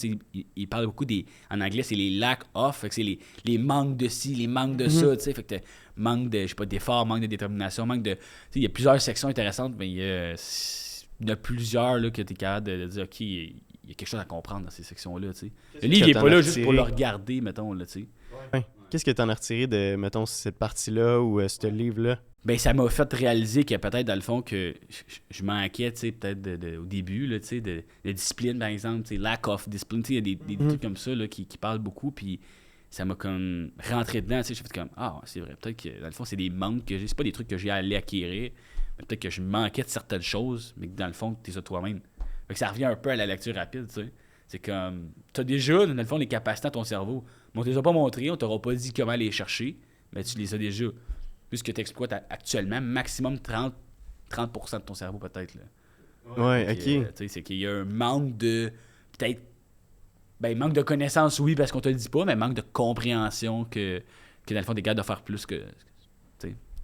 il parle beaucoup en anglais, c'est les lack of, fait que c'est les manques de ci, les manques de ça, tu sais, fait que manque de, je sais pas, d'effort, manque de détermination, manque de... Tu sais, il y a plusieurs sections intéressantes, mais il y a plusieurs là, que tu es capable de dire, OK, il y a quelque chose à comprendre dans ces sections-là, tu sais. Le livre, il n'est pas là juste pour le regarder, mettons, là, tu sais. Ouais. Qu'est-ce que tu en as retiré de, mettons, cette partie-là ou ce livre-là? Ben, ça m'a fait réaliser que peut-être, dans le fond, que je manquais, tu sais, peut-être au début, là, tu sais, de discipline, par exemple, tu sais, lack of discipline, tu sais, il y a des trucs comme ça, là, qui parlent beaucoup, puis ça m'a comme rentré dedans, tu sais, j'ai fait comme, c'est vrai, peut-être que, dans le fond, c'est des manques que j'ai, c'est pas des trucs que j'ai à aller acquérir, mais peut-être que je manquais de certaines choses, mais que, dans le fond, tu es ça toi-même. Fait que ça revient un peu à la lecture rapide, tu sais. C'est comme, t'as déjà, dans le fond, les capacités à ton cerveau, mais on te les a pas montrées, on t'aura pas dit comment les chercher, mais tu les as déjà. Puisque tu exploites actuellement, maximum 30% de ton cerveau peut-être. Là. Ouais, ok. C'est qu'il y a un manque de... Peut-être... Ben, manque de connaissances, oui, parce qu'on te le dit pas, mais manque de compréhension que dans le fond, t'es capable de faire plus que...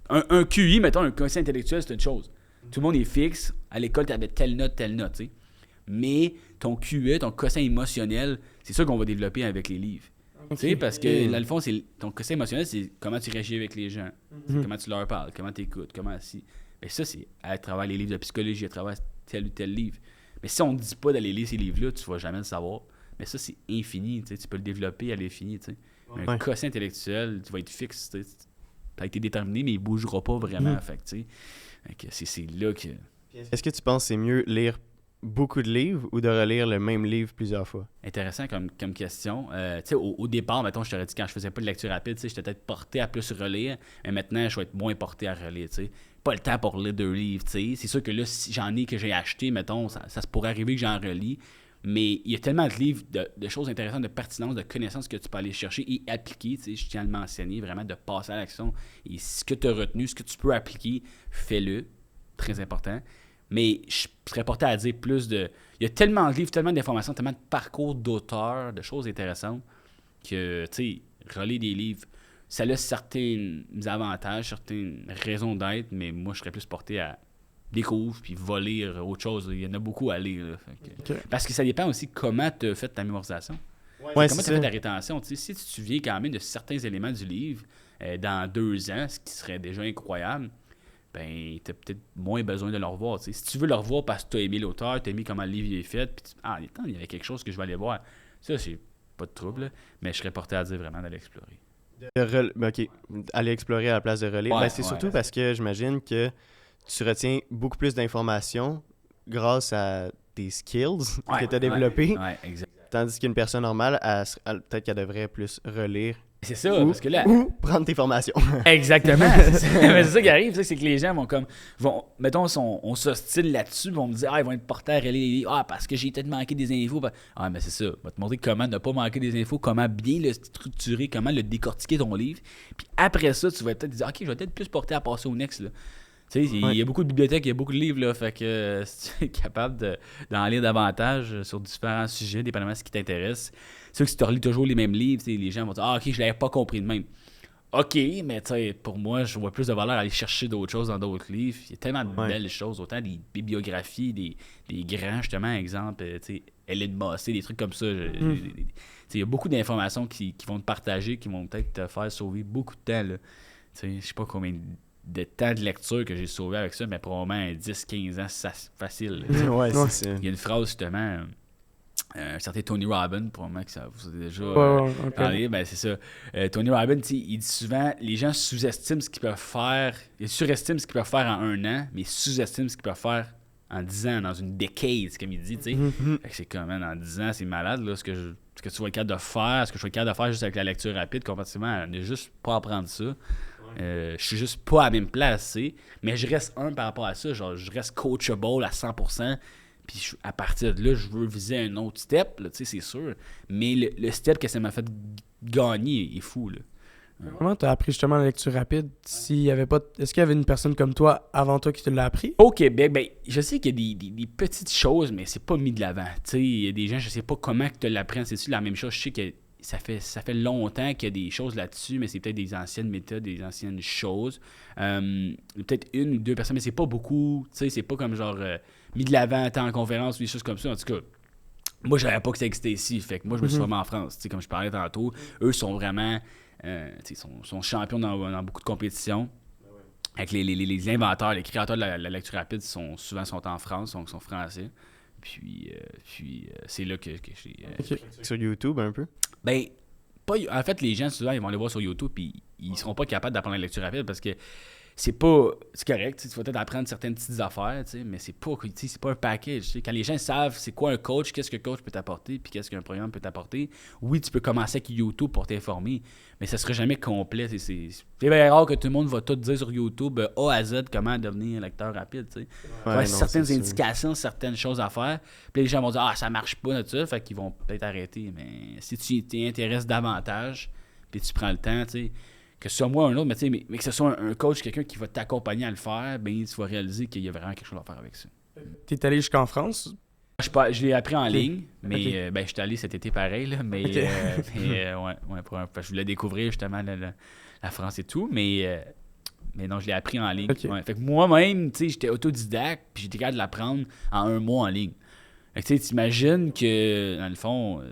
Un QI, mettons, un quotient intellectuel, c'est une chose. Tout le monde est fixe. À l'école, tu avais telle note, tu sais. Mais ton QE, ton quotient émotionnel, c'est ça qu'on va développer avec les livres. Okay. Parce que, dans le fond, ton quotient émotionnel, c'est comment tu réagis avec les gens, comment tu leur parles, comment tu écoutes, comment si. Mais ça, c'est à travers les livres de psychologie, à travers tel ou tel livre. Mais si on ne dit pas d'aller lire ces livres-là, tu ne vas jamais le savoir. Mais ça, c'est infini. Tu peux le développer à l'infini. Ouais. Un quotient intellectuel, tu vas être fixe. Tu as été déterminé, mais il ne bougera pas vraiment. Fait que, c'est là que... Est-ce que tu penses que c'est mieux lire beaucoup de livres ou de relire le même livre plusieurs fois? Intéressant comme question. Au départ, mettons, je t'aurais dit quand je faisais pas de lecture rapide, j'étais peut-être porté à plus relire, mais maintenant, je vais être moins porté à relire. T'sais. Pas le temps pour lire 2 livres. T'sais. C'est sûr que là, si j'en ai que j'ai acheté, mettons, ça se pourrait arriver que j'en relis, mais il y a tellement de livres, de choses intéressantes, de pertinence, de connaissances que tu peux aller chercher et appliquer. Je tiens à le mentionner, vraiment, de passer à l'action. Et ce que tu as retenu, ce que tu peux appliquer, fais-le. Très important. Mais je serais porté à dire plus de... Il y a tellement de livres, tellement d'informations, tellement de parcours d'auteurs, de choses intéressantes que, tu sais, relire des livres, ça a certains avantages, certaines raisons d'être, mais moi, je serais plus porté à découvre, puis va lire autre chose. Il y en a beaucoup à lire. Là. Ok. Parce que ça dépend aussi comment tu as fait ta mémorisation. Ouais, Comment c'est tu as ça. fait ta rétention. Tu sais, si tu te souviens quand même de certains éléments du livre dans 2 ans, ce qui serait déjà incroyable, ben, tu as peut-être moins besoin de le revoir. Tu sais. Si tu veux le revoir parce que tu as aimé l'auteur, tu as aimé comment le livre est fait, puis attends, il y avait quelque chose que je vais aller voir. Ça, c'est pas de trouble, là, mais je serais porté à dire vraiment d'aller explorer. OK. Aller explorer à la place de relire. Ouais, Ben, c'est surtout parce que j'imagine que tu retiens beaucoup plus d'informations grâce à tes skills que tu as développés. Ouais, exact. Tandis qu'une personne normale, peut-être qu'elle devrait plus relire C'est ça, parce que là... ou prendre tes formations. Exactement. C'est ça qui arrive, c'est que les gens mettons, on s'hostile là-dessus, vont me dire, ils vont être portés à relire les livres, parce que j'ai peut-être manqué des infos. Mais c'est ça, va te montrer comment ne pas manquer des infos, comment bien le structurer, comment le décortiquer ton livre. Puis après ça, tu vas peut-être dire, OK, je vais peut-être plus porter à passer au next, là. Tu sais, il y a beaucoup de bibliothèques, il y a beaucoup de livres, là, fait que si tu es capable d'en lire davantage sur différents sujets, dépendamment de ce qui t'intéresse. C'est sûr que si tu relis toujours les mêmes livres, les gens vont dire, OK, je l'avais pas compris de même. OK, mais pour moi, je vois plus de valeur à aller chercher d'autres choses dans d'autres livres. Il y a tellement de belles choses, autant des bibliographies, des grands, justement, exemple, Ellen Bossé, des trucs comme ça. Il y a beaucoup d'informations qui vont te partager, qui vont peut-être te faire sauver beaucoup de temps. Je sais pas combien de temps de lecture que j'ai sauvé avec ça, mais probablement 10-15 ans, c'est facile. Ouais, c'est ça. Il y a une phrase, justement, un certain Tony Robbins, probablement que ça vous a déjà parlé, ben c'est ça. Tony Robbins, il dit souvent, les gens sous-estiment ce qu'ils peuvent faire, ils surestiment ce qu'ils peuvent faire en 1 an, mais ils sous-estiment ce qu'ils peuvent faire en 10 ans, dans une décade, comme il dit, tu sais. Fait que c'est quand même, en 10 ans, c'est malade, là, ce que tu vas être capable de faire, ce que je suis capable de faire juste avec la lecture rapide, comparativement à ne juste pas apprendre ça. Je suis juste pas à la même place, tu sais. Mais je reste par rapport à ça, genre, je reste coachable à 100%. Puis à partir de là, je veux viser un autre step, là, tu sais, c'est sûr. Mais le step que ça m'a fait gagner est fou, là. Comment t'as appris justement la lecture rapide? S'il y avait pas... Est-ce qu'il y avait une personne comme toi avant toi qui te l'a appris? Au Québec, ben, je sais qu'il y a des petites choses, mais c'est pas mis de l'avant. Tu sais, il y a des gens, je sais pas comment que te l'apprennent. C'est-tu la même chose? Je sais que ça fait longtemps qu'il y a des choses là-dessus, mais c'est peut-être des anciennes méthodes, des anciennes choses. Peut-être 1 ou 2 personnes, mais c'est pas beaucoup. Tu sais, c'est pas comme genre mis de l'avant en conférence ou des choses comme ça. En tout cas, moi, je savais pas que ça existait ici. Fait que moi, je me suis formé en France. Tu sais, comme je parlais tantôt, eux sont vraiment sont champions dans beaucoup de compétitions. Avec les inventeurs, les créateurs de la lecture rapide souvent sont en France, donc sont français. Puis c'est là que j'ai... Sur YouTube, un peu? Ben, en fait, les gens, souvent, ils vont aller voir sur YouTube puis ils seront pas capables d'apprendre la lecture rapide parce que c'est correct, tu vas peut-être apprendre certaines petites affaires, mais c'est pas un package. Quand les gens savent c'est quoi un coach, qu'est-ce qu'un coach peut t'apporter, puis qu'est-ce qu'un programme peut t'apporter, oui, tu peux commencer avec YouTube pour t'informer, mais ça sera jamais complet. C'est bien rare que tout le monde va tout dire sur YouTube A à Z comment devenir un lecteur rapide. Il y a certaines indications, certaines choses à faire, puis les gens vont dire ça marche pas, tout ça, fait qu'ils vont peut-être arrêter. Mais si tu t'intéresses davantage, puis tu prends le temps, que ce soit moi ou un autre, mais que ce soit un coach, quelqu'un qui va t'accompagner à le faire, ben tu vas réaliser qu'il y a vraiment quelque chose à faire avec ça. T'es allé jusqu'en France? Je l'ai appris en ligne, mais je suis allé cet été pareil, là, mais je voulais découvrir justement la France et tout, mais non, je l'ai appris en ligne. Okay. Ouais. Fait que moi-même, j'étais autodidacte, puis j'étais capable de l'apprendre en 1 mois en ligne. Fait que tu imagines que, dans le fond,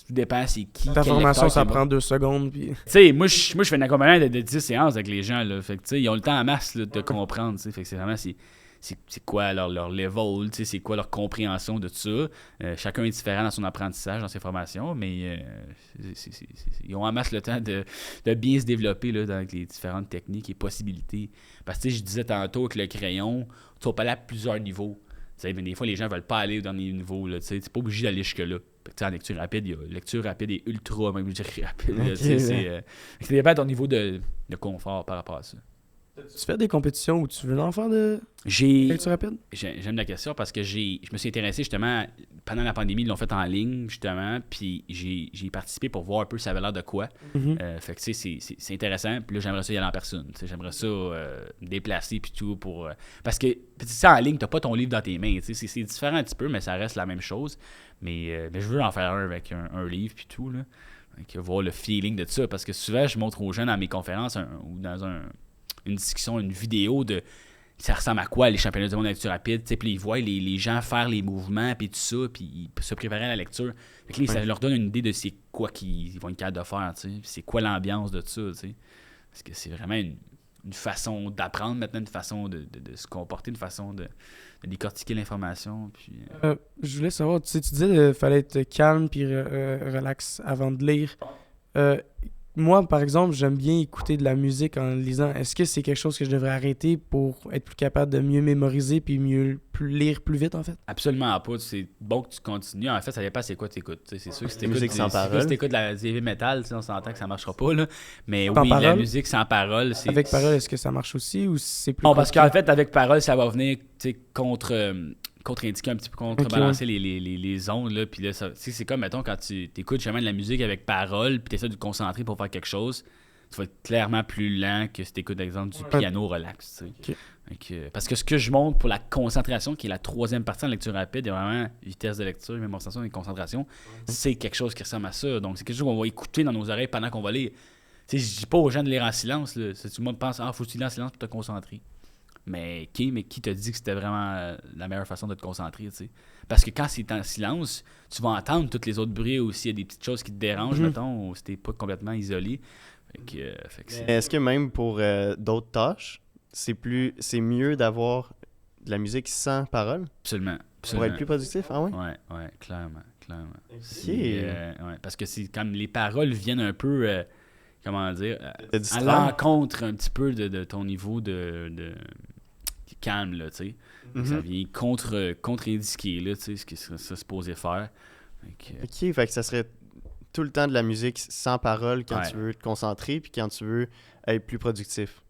tout dépend c'est qui. Ta formation, ça prend 2 secondes. Puis... moi, je fais un accompagnement de 10 séances avec les gens. Là. Fait que, ils ont le temps en masse là, de comprendre. Fait que c'est vraiment c'est quoi leur level, c'est quoi leur compréhension de tout ça. Chacun est différent dans son apprentissage, dans ses formations, mais ils ont en masse le temps de bien se développer là, dans les différentes techniques et possibilités. Parce que je disais tantôt que le crayon, tu vas pas aller à plusieurs niveaux. Mais des fois, les gens veulent pas aller au dernier niveau. Tu n'es pas obligé d'aller jusque-là. En lecture rapide, il y a lecture rapide et ultra, même je dirais rapide. Ça dépend de ton niveau de confort par rapport à ça. Tu fais des compétitions où tu veux en faire de lecture rapide? J'aime la question parce que je me suis intéressé justement, pendant la pandémie, ils l'ont fait en ligne justement, puis j'ai participé pour voir un peu ça avait l'air de quoi. Fait que c'est intéressant, puis là j'aimerais ça y aller en personne. J'aimerais ça me déplacer puis tout pour... parce que en ligne, t'as pas ton livre dans tes mains. C'est différent un petit peu, mais ça reste la même chose. Mais je veux en faire un avec un livre puis tout, là. Donc, voir le feeling de ça, parce que souvent je montre aux gens dans mes conférences ou dans une discussion, une vidéo de ça ressemble à quoi les championnats du monde de lecture rapide, tu sais, puis ils voient les gens faire les mouvements, puis tout ça, puis ils se préparer à la lecture. Fait que là, ça leur donne une idée de c'est quoi qu'ils vont être capables de faire, tu sais, c'est quoi l'ambiance de ça, tu sais. Parce que c'est vraiment une façon d'apprendre maintenant, une façon de se comporter, une façon de décortiquer l'information. Puis, Je voulais savoir, tu disais qu'il fallait être calme puis relax avant de lire. Moi, par exemple, j'aime bien écouter de la musique en lisant. Est-ce que c'est quelque chose que je devrais arrêter pour être plus capable de mieux mémoriser puis lire plus vite, en fait? Absolument pas. C'est bon que tu continues. En fait, ça dépend c'est quoi tu écoutes. C'est sûr que si tu musique sans parole. Si tu écoutes du heavy metal, on s'entend que ça marchera pas. Là. Mais Sans oui, parole? la musique sans parole, c'est... Avec parole, est-ce que ça marche aussi ou c'est plus Non, parce compliqué? qu'en fait, avec parole, ça va venir contre-indiquer un petit peu, contrebalancer les ondes. Là, puis là, c'est comme, mettons, quand tu écoutes jamais de la musique avec parole, puis tu essaies de te concentrer pour faire quelque chose, tu vas être clairement plus lent que si tu écoutes, par exemple, du piano relax. Okay. Donc, parce que ce que je montre pour la concentration, qui est la troisième partie en lecture rapide, il y a vraiment vitesse de lecture, mémorisation et concentration, c'est quelque chose qui ressemble à ça. Donc, c'est quelque chose qu'on va écouter dans nos oreilles pendant qu'on va lire. Je dis pas aux gens de lire en silence. Là. Tout le monde pense, faut que tu lis en silence pour te concentrer. Mais qui t'a dit que c'était vraiment la meilleure façon de te concentrer, tu sais? Parce que quand c'est en silence, tu vas entendre tous les autres bruits aussi. Il y a des petites choses qui te dérangent, mettons, ou si t'es pas complètement isolé. Fait que Est-ce que même pour d'autres tâches, c'est mieux d'avoir de la musique sans parole Absolument. pour être plus productif? Ah oui? Ouais, clairement. Ok. Ouais, parce que c'est comme les paroles viennent un peu, comment dire, Te à distraire. l'encontre un petit peu de ton niveau de calme, là, tu sais. Ça vient contre-indiquer, là, tu sais, ce que c'est supposé faire. Ok, fait que ça serait tout le temps de la musique sans parole quand Ouais. tu veux te concentrer puis quand tu veux être plus productif.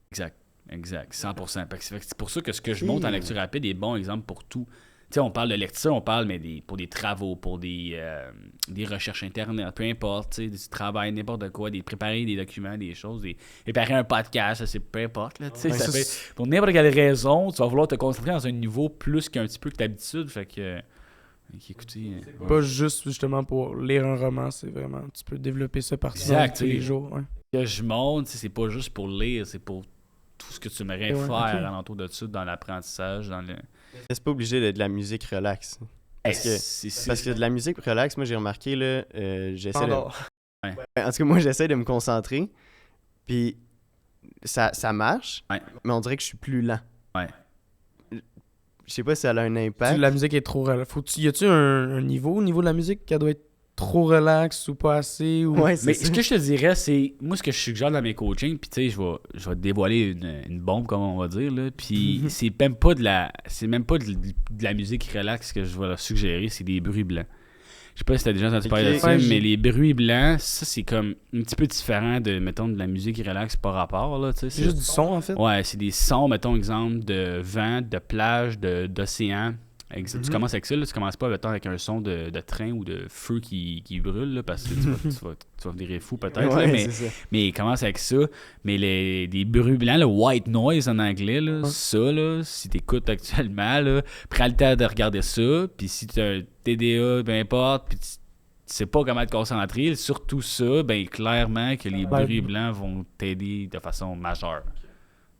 Exact, 100%. Fait que c'est pour ça que ce que je Ok. montre en lecture rapide est bon exemple pour tout. Tu sais, on parle de lecture, on parle mais pour des travaux, pour des recherches internet, peu importe, tu sais, du travail, n'importe quoi, préparer des documents, des choses, préparer un podcast, ça, c'est peu importe, là, tu sais, Ouais, ça ça, fait, pour n'importe quelle raison, tu vas vouloir te concentrer dans un niveau plus qu'un petit peu que d'habitude, fait que écoutez, ouais. Pas juste justement pour lire un roman, c'est vraiment, tu peux développer ça par Exact, tous les oui. jours. Ouais. Ce que je montre, c'est pas juste pour lire, c'est pour tout ce que tu aimerais Ouais, faire ok. alentour de ça, dans l'apprentissage, dans le... C'est pas obligé d'être de la musique relax. Parce que de la musique relax, moi j'ai remarqué, là, j'essaie de... Ouais. En tout cas, moi j'essaie de me concentrer, puis ça marche, Ouais. mais on dirait que je suis plus lent. Ouais. Je sais pas si ça a un impact. La musique est trop relax. Y a-tu un niveau au niveau de la musique qu'elle doit être trop relax ou pas assez? Ou... Ouais, c'est Mais ça. ce que je te dirais, c'est... Moi, ce que je suggère dans mes coachings, puis tu sais, je vais te dévoiler une bombe, comme on va dire, là, puis c'est même pas de la musique relax que je vais leur suggérer, c'est des bruits blancs. Je sais pas si t'as déjà entendu parler de ça, Ouais, mais les bruits blancs, ça, c'est comme un petit peu différent de, mettons, de la musique relax par rapport, là, tu sais. C'est juste du son, en fait? Ouais, c'est des sons, mettons, exemple, de vent, de plage, d'océan. Tu commences avec ça, là, tu commences pas, mettons, avec un son de train ou de feu qui brûle, là, parce que tu vas virer fou peut-être, Ouais, là, mais, c'est ça. mais commence avec ça. Mais des bruits blancs, le white noise en anglais, là, ça, là, si t'écoutes actuellement, là, prends le temps de regarder ça, puis si t'as un TDA, peu importe, puis tu sais pas comment te concentrer, surtout ça, ben clairement que les bruits blancs vont t'aider de façon majeure.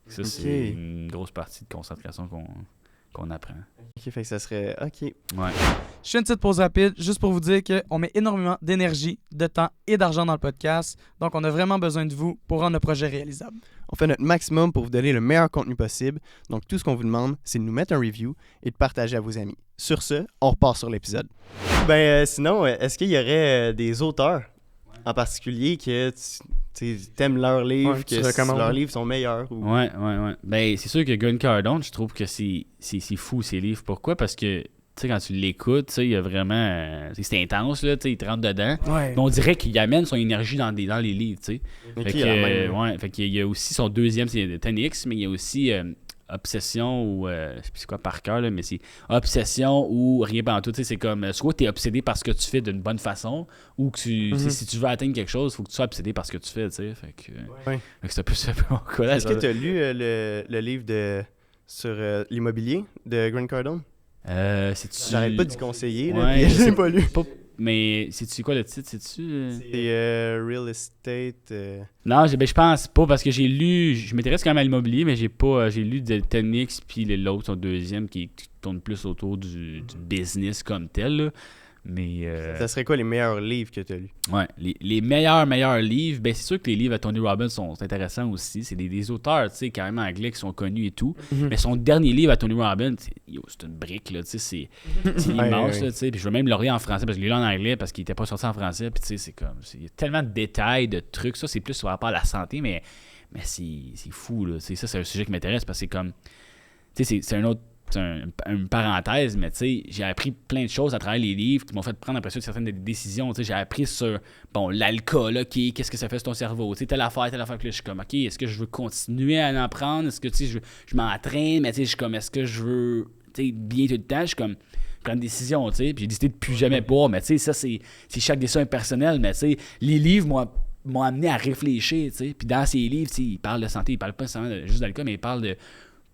Ça, c'est une grosse partie de concentration qu'on apprend. Ok, fait que ça serait... Ok. Ouais. Je fais une petite pause rapide juste pour vous dire qu'on met énormément d'énergie, de temps et d'argent dans le podcast. Donc, on a vraiment besoin de vous pour rendre le projet réalisable. On fait notre maximum pour vous donner le meilleur contenu possible. Donc, tout ce qu'on vous demande, c'est de nous mettre un review et de partager à vos amis. Sur ce, on repart sur l'épisode. Sinon, est-ce qu'il y aurait des auteurs en particulier que tu aimes leurs livres, Ouais, tu que recommandes. leurs livres sont meilleurs? Ou... Ouais. Ben, c'est sûr que Grant Cardone, je trouve que c'est fou, ces livres. Pourquoi? Parce que, tu sais, quand tu l'écoutes, tu sais, il y a vraiment... c'est intense, là, tu sais, il te rentre dedans. Ouais. Mais on dirait qu'il amène son énergie dans les livres, tu sais. Ok, Fait que, fait qu'il y a aussi son deuxième, c'est 10X, mais il y a aussi Obsession ou... je sais plus c'est quoi par cœur, là, mais c'est Obsession ou rien pantoute. Tu sais, c'est comme... soit tu es obsédé par ce que tu fais d'une bonne façon, ou que si tu veux atteindre quelque chose, il faut que tu sois obsédé par ce que tu fais, tu sais. Fait que, Ouais. fait que c'est un peu ça. Quoi, Est-ce que tu as lu le livre sur l'immobilier de Grant Cardone? c'est-tu... J'arrête pas d'y conseiller, là, Ouais, puis je c'est l'ai pas lu. mais c'est-tu quoi le titre? C'est-tu... C'est Real Estate. Non, je pense pas parce que j'ai lu, je m'intéresse quand même à l'immobilier, mais j'ai lu The 10X puis l'autre, son deuxième, qui tourne plus autour du business comme tel, là. Mais Ça serait quoi les meilleurs livres que tu as lus? ouais, les meilleurs livres, ben c'est sûr que les livres à Tony Robbins sont intéressants aussi. C'est des auteurs, tu sais, carrément anglais qui sont connus et tout. Mais son dernier livre à Tony Robbins, c'est une brique, là, tu sais, c'est immense, là, tu sais. Puis je veux même le lire en français parce que je l'ai lu en anglais parce qu'il était pas sorti en français. Puis tu sais, c'est comme, il y a tellement de détails, de trucs. Ça, c'est plus par rapport à la santé, mais c'est fou, là. Ça, c'est un sujet qui m'intéresse parce que c'est comme, tu sais, c'est un autre. C'est une parenthèse, mais tu sais, j'ai appris plein de choses à travers les livres qui m'ont fait prendre après ça certaines décisions. Tu sais, j'ai appris sur, bon, l'alcool, OK, qu'est-ce que ça fait sur ton cerveau, tu sais, telle affaire, puis là, je suis comme, OK, est-ce que je veux continuer à en prendre, est-ce que, tu sais, je m'entraîne, mais tu sais, je suis comme, est-ce que je veux, tu sais, bien tout le temps, je suis comme, prendre des décisions, tu sais, puis j'ai décidé de plus jamais boire, mais tu sais, ça, c'est chaque décision personnelle, mais tu sais, les livres, m'ont amené à réfléchir, tu sais, puis dans ces livres, tu sais, ils parlent de santé, ils parlent pas seulement juste d'alcool, mais ils parlent de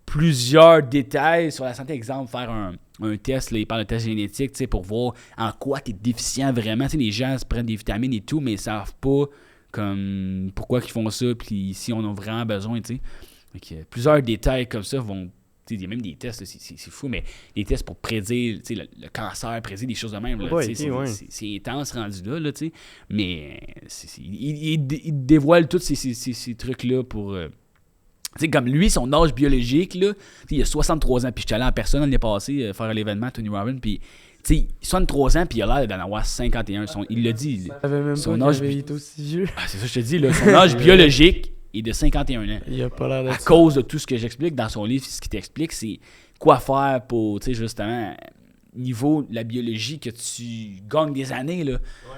plusieurs détails sur la santé. Exemple, faire un test, là, il parle de test génétique pour voir en quoi tu es déficient vraiment. T'sais, les gens se prennent des vitamines et tout, mais ils savent pas comme pourquoi ils font ça, puis si on a vraiment besoin. Plusieurs détails comme ça vont. Il y a même des tests, là, c'est fou, mais des tests pour prédire le cancer, prédire des choses de même. Là, c'est intense rendu là, mais il dévoile tous ces trucs-là pour. Tu sais, comme lui, son âge biologique, là, il a 63 ans, puis je suis allé en personne l'année passée faire l'événement Tony Robbins, puis tu sais, 63 ans, puis il a l'air d'en avoir 51. Il l'a dit. Je savais même son pas âge qu'il était aussi vieux. Ah, c'est ça que je te dis, là, son âge biologique est de 51 ans. Il a pas l'air de à cause de tout ce que j'explique dans son livre, ce qu'il t'explique, c'est quoi faire pour, tu sais, justement, niveau de la biologie, que tu gagnes des années, là.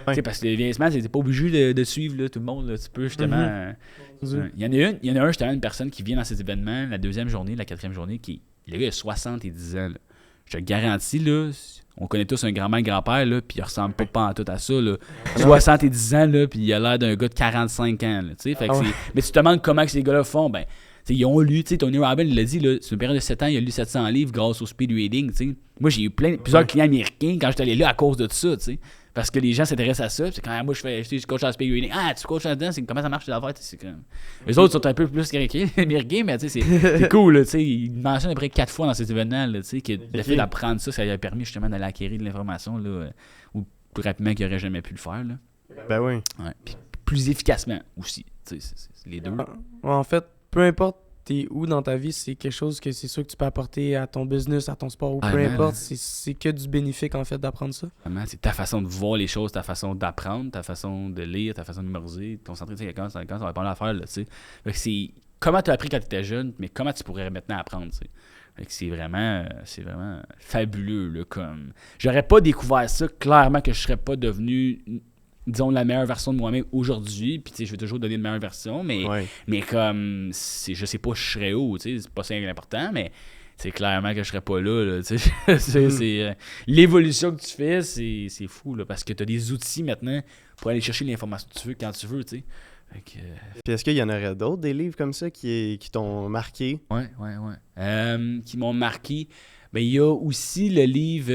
Ouais. Parce que le vieillissement, t'es pas obligé de suivre là, tout le monde, là. Tu peux justement... Il y en a un, justement, une personne qui vient dans cet événement, la deuxième journée, la quatrième journée, le gars a 70 ans, là. Je te garantis, là, on connaît tous un grand-mère, grand-père, là, puis il ressemble pas en tout à ça, là. 70 ans, là, puis il a l'air d'un gars de 45 ans, là, tu sais. Mais tu te demandes comment que ces gars-là font, ben... T'sais, ils ont lu, Tony Robbins, il l'a dit, là, sur une période de 7 ans, il a lu 700 livres grâce au speed reading. T'sais. Moi, j'ai eu plusieurs clients américains quand j'étais allé là à cause de ça, t'sais, parce que les gens s'intéressent à ça. C'est quand moi, je coach en speed reading. Ah, tu coaches là-dedans, c'est comment ça marche les affaires. Les autres sont un peu plus américains, mais c'est cool. Là, ils mentionnent à peu près 4 fois dans cet événement là, que le fait d'apprendre ça, ça lui a permis justement d'aller acquérir de l'information là, ou plus rapidement qu'il n'aurait jamais pu le faire. Là. Ben oui. Ouais. Puis plus efficacement aussi. C'est les deux. En fait, peu importe t'es où dans ta vie, c'est quelque chose que c'est sûr que tu peux apporter à ton business, à ton sport, ou peu importe, c'est que du bénéfique en fait d'apprendre ça. Vraiment, c'est ta façon de voir les choses, ta façon d'apprendre, ta façon de lire, ta façon de mémoriser, de concentrer, quand ça va pas l'affaire, là, tu sais. C'est comment tu as appris quand tu étais jeune, mais comment tu pourrais maintenant apprendre, tu sais. C'est vraiment fabuleux, là, comme... J'aurais pas découvert ça, clairement que je serais pas devenu... disons, la meilleure version de moi-même aujourd'hui, puis tu sais, je vais toujours donner une meilleure version, mais comme, je sais pas je serais où, tu sais, c'est pas si important, mais c'est clairement que je serais pas là, tu sais, l'évolution que tu fais, c'est fou, là, parce que t'as des outils maintenant pour aller chercher l'information que tu veux, quand tu veux, tu sais. Puis est-ce qu'il y en aurait d'autres, des livres comme ça, qui t'ont marqué? Ouais. Qui m'ont marqué... Ben, il y a aussi le livre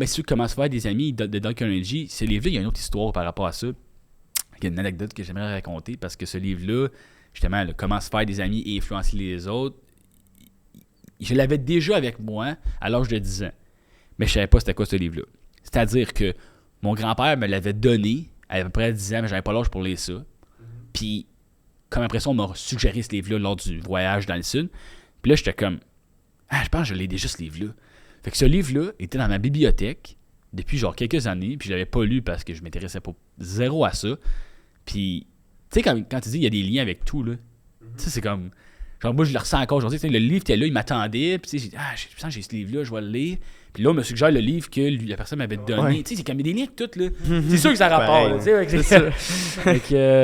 sur comment se faire des amis de Dale Carnegie. Ce livre-là, il y a une autre histoire par rapport à ça. Il y a une anecdote que j'aimerais raconter parce que ce livre-là, justement, comment se faire des amis et influencer les autres, je l'avais déjà avec moi à l'âge de 10 ans. Mais je savais pas c'était quoi ce livre-là. C'est-à-dire que mon grand-père me l'avait donné à peu près 10 ans, mais j'avais pas l'âge pour lire ça. Puis, comme après ça, on m'a suggéré ce livre-là lors du voyage dans le sud. Puis là, j'étais comme... Ah, je pense que je l'ai déjà, ce livre-là. Fait que ce livre-là était dans ma bibliothèque depuis genre quelques années, puis je l'avais pas lu parce que je m'intéressais pas zéro à ça. Puis, tu sais, quand tu dis il y a des liens avec tout, là, tu sais, c'est comme... Genre, moi, je le ressens encore aujourd'hui. Le livre était là, il m'attendait, puis tu sais, j'ai dit, je sens que j'ai ce livre-là, je vais le lire. Puis là, on me suggère le livre que la personne m'avait donné. Tu sais, c'est comme des liens avec tout, là. C'est sûr que ça rapporte, tu sais. C'est ça.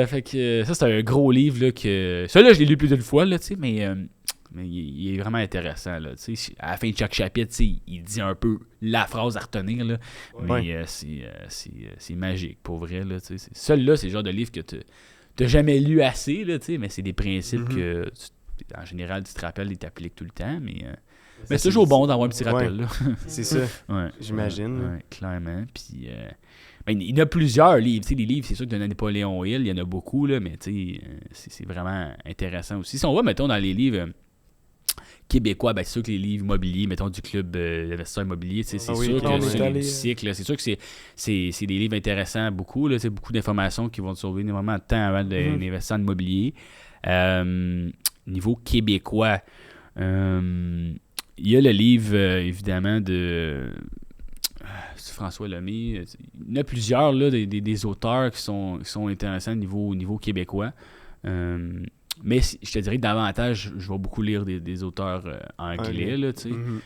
Fait que ça, c'est un gros livre, là, que... Ça, là, je l'ai lu plus d'une fois, là, tu sais, mais il est vraiment intéressant, là, tu sais. À la fin de chaque chapitre, tu sais, il dit un peu la phrase à retenir, là. Mais c'est magique, pour vrai, là, tu sais. Celui-là, c'est le genre de livre que t'as jamais lu assez, là, tu sais, mais c'est des principes que, en général, tu te rappelles et t'appliques tout le temps, mais Mais c'est toujours bon d'avoir un petit rappel. Là. C'est ça, Ouais, j'imagine. Ouais, clairement. Puis, ben, il y en a plusieurs livres. T'sais, les livres, c'est sûr que de Napoléon Hill, il y en a beaucoup, là, mais c'est vraiment intéressant aussi. Si on va, mettons, dans les livres québécois, ben, c'est sûr que les livres immobiliers, mettons, du club d'investisseurs immobiliers, c'est sûr que c'est du cycle. C'est sûr que c'est des livres intéressants beaucoup. Là, beaucoup d'informations qui vont te sauver énormément de temps avant d'investir en immobilier. Niveau québécois, il y a le livre, évidemment, de François Lemay. Il y en a plusieurs là, des auteurs qui sont intéressants au niveau québécois. Mais je te dirais que davantage, je vais beaucoup lire des auteurs anglais. Là,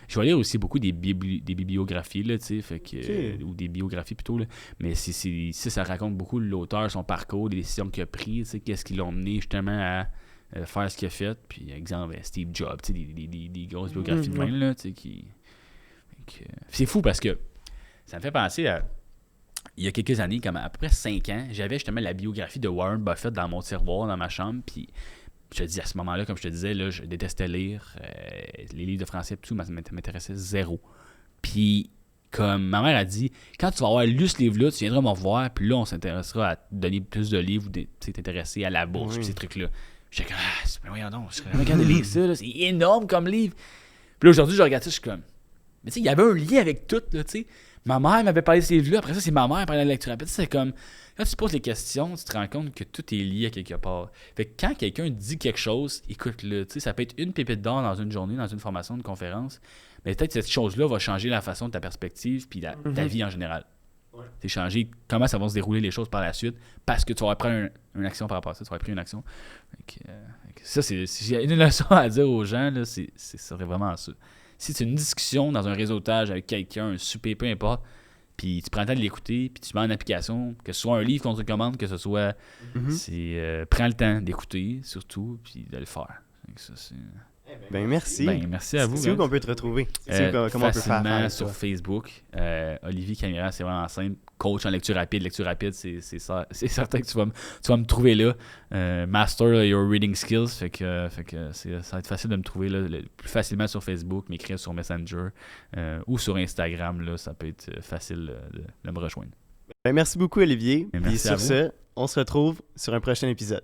je vais lire aussi beaucoup des bibliographies, là, fait que, ou des biographies plutôt. Là. Mais ça raconte beaucoup l'auteur, son parcours, les décisions qu'il a prises, qu'est-ce qui l'ont mené justement à faire ce qu'il a fait. Puis, exemple, Steve Jobs, des grosses biographies de même. Là, c'est fou parce que ça me fait penser à... Il y a quelques années, comme à peu près 5 ans, j'avais justement la biographie de Warren Buffett dans mon tiroir, dans ma chambre. Puis, je te dis, à ce moment-là, comme je te disais, là, je détestais lire. Les livres de français et tout, m'intéressait zéro. Puis, comme ma mère a dit, quand tu vas avoir lu ce livre-là, tu viendras me revoir. Puis là, on s'intéressera à te donner plus de livres ou t'intéresser à la bourse, puis ces trucs-là. J'étais comme, voyons donc, je serais jamais capable de lire ça, là, c'est énorme comme livre. Puis là, aujourd'hui, je regarde ça, je suis comme, mais tu sais, il y avait un lien avec tout, là, tu sais. Ma mère m'avait parlé de ces livres-là, après ça, c'est ma mère qui parlait de la lecture rapide. C'est comme, quand tu te poses les questions, tu te rends compte que tout est lié à quelque part. Fait que quand quelqu'un dit quelque chose, écoute-le, tu sais, ça peut être une pépite d'or dans une journée, dans une formation, une conférence, mais peut-être que cette chose-là va changer la façon de ta perspective puis ta vie en général. C'est changer comment ça va se dérouler les choses par la suite parce que tu vas prendre une action par rapport à ça, tu vas pris une action. Ça, si j'ai une leçon à dire aux gens, là, ça serait vraiment ça. Si c'est une discussion dans un réseautage avec quelqu'un, un souper, peu importe, puis tu prends le temps de l'écouter, puis tu mets en application, que ce soit un livre qu'on te recommande, que ce soit... prends le temps d'écouter, surtout, puis de le faire. Ça, c'est... Ben merci. Merci à vous. C'est où qu'on peut te retrouver? Comment on peut faire sur Facebook. Olivier Camira, c'est vraiment simple. Coach en lecture rapide. Lecture rapide, c'est certain que tu vas me trouver là. Master your reading skills. Fait que ça va être facile de me trouver là, plus facilement sur Facebook, m'écrire sur Messenger ou sur Instagram. Là, ça peut être facile de me rejoindre. Ben merci beaucoup, Olivier. Merci sur ce, on se retrouve sur un prochain épisode.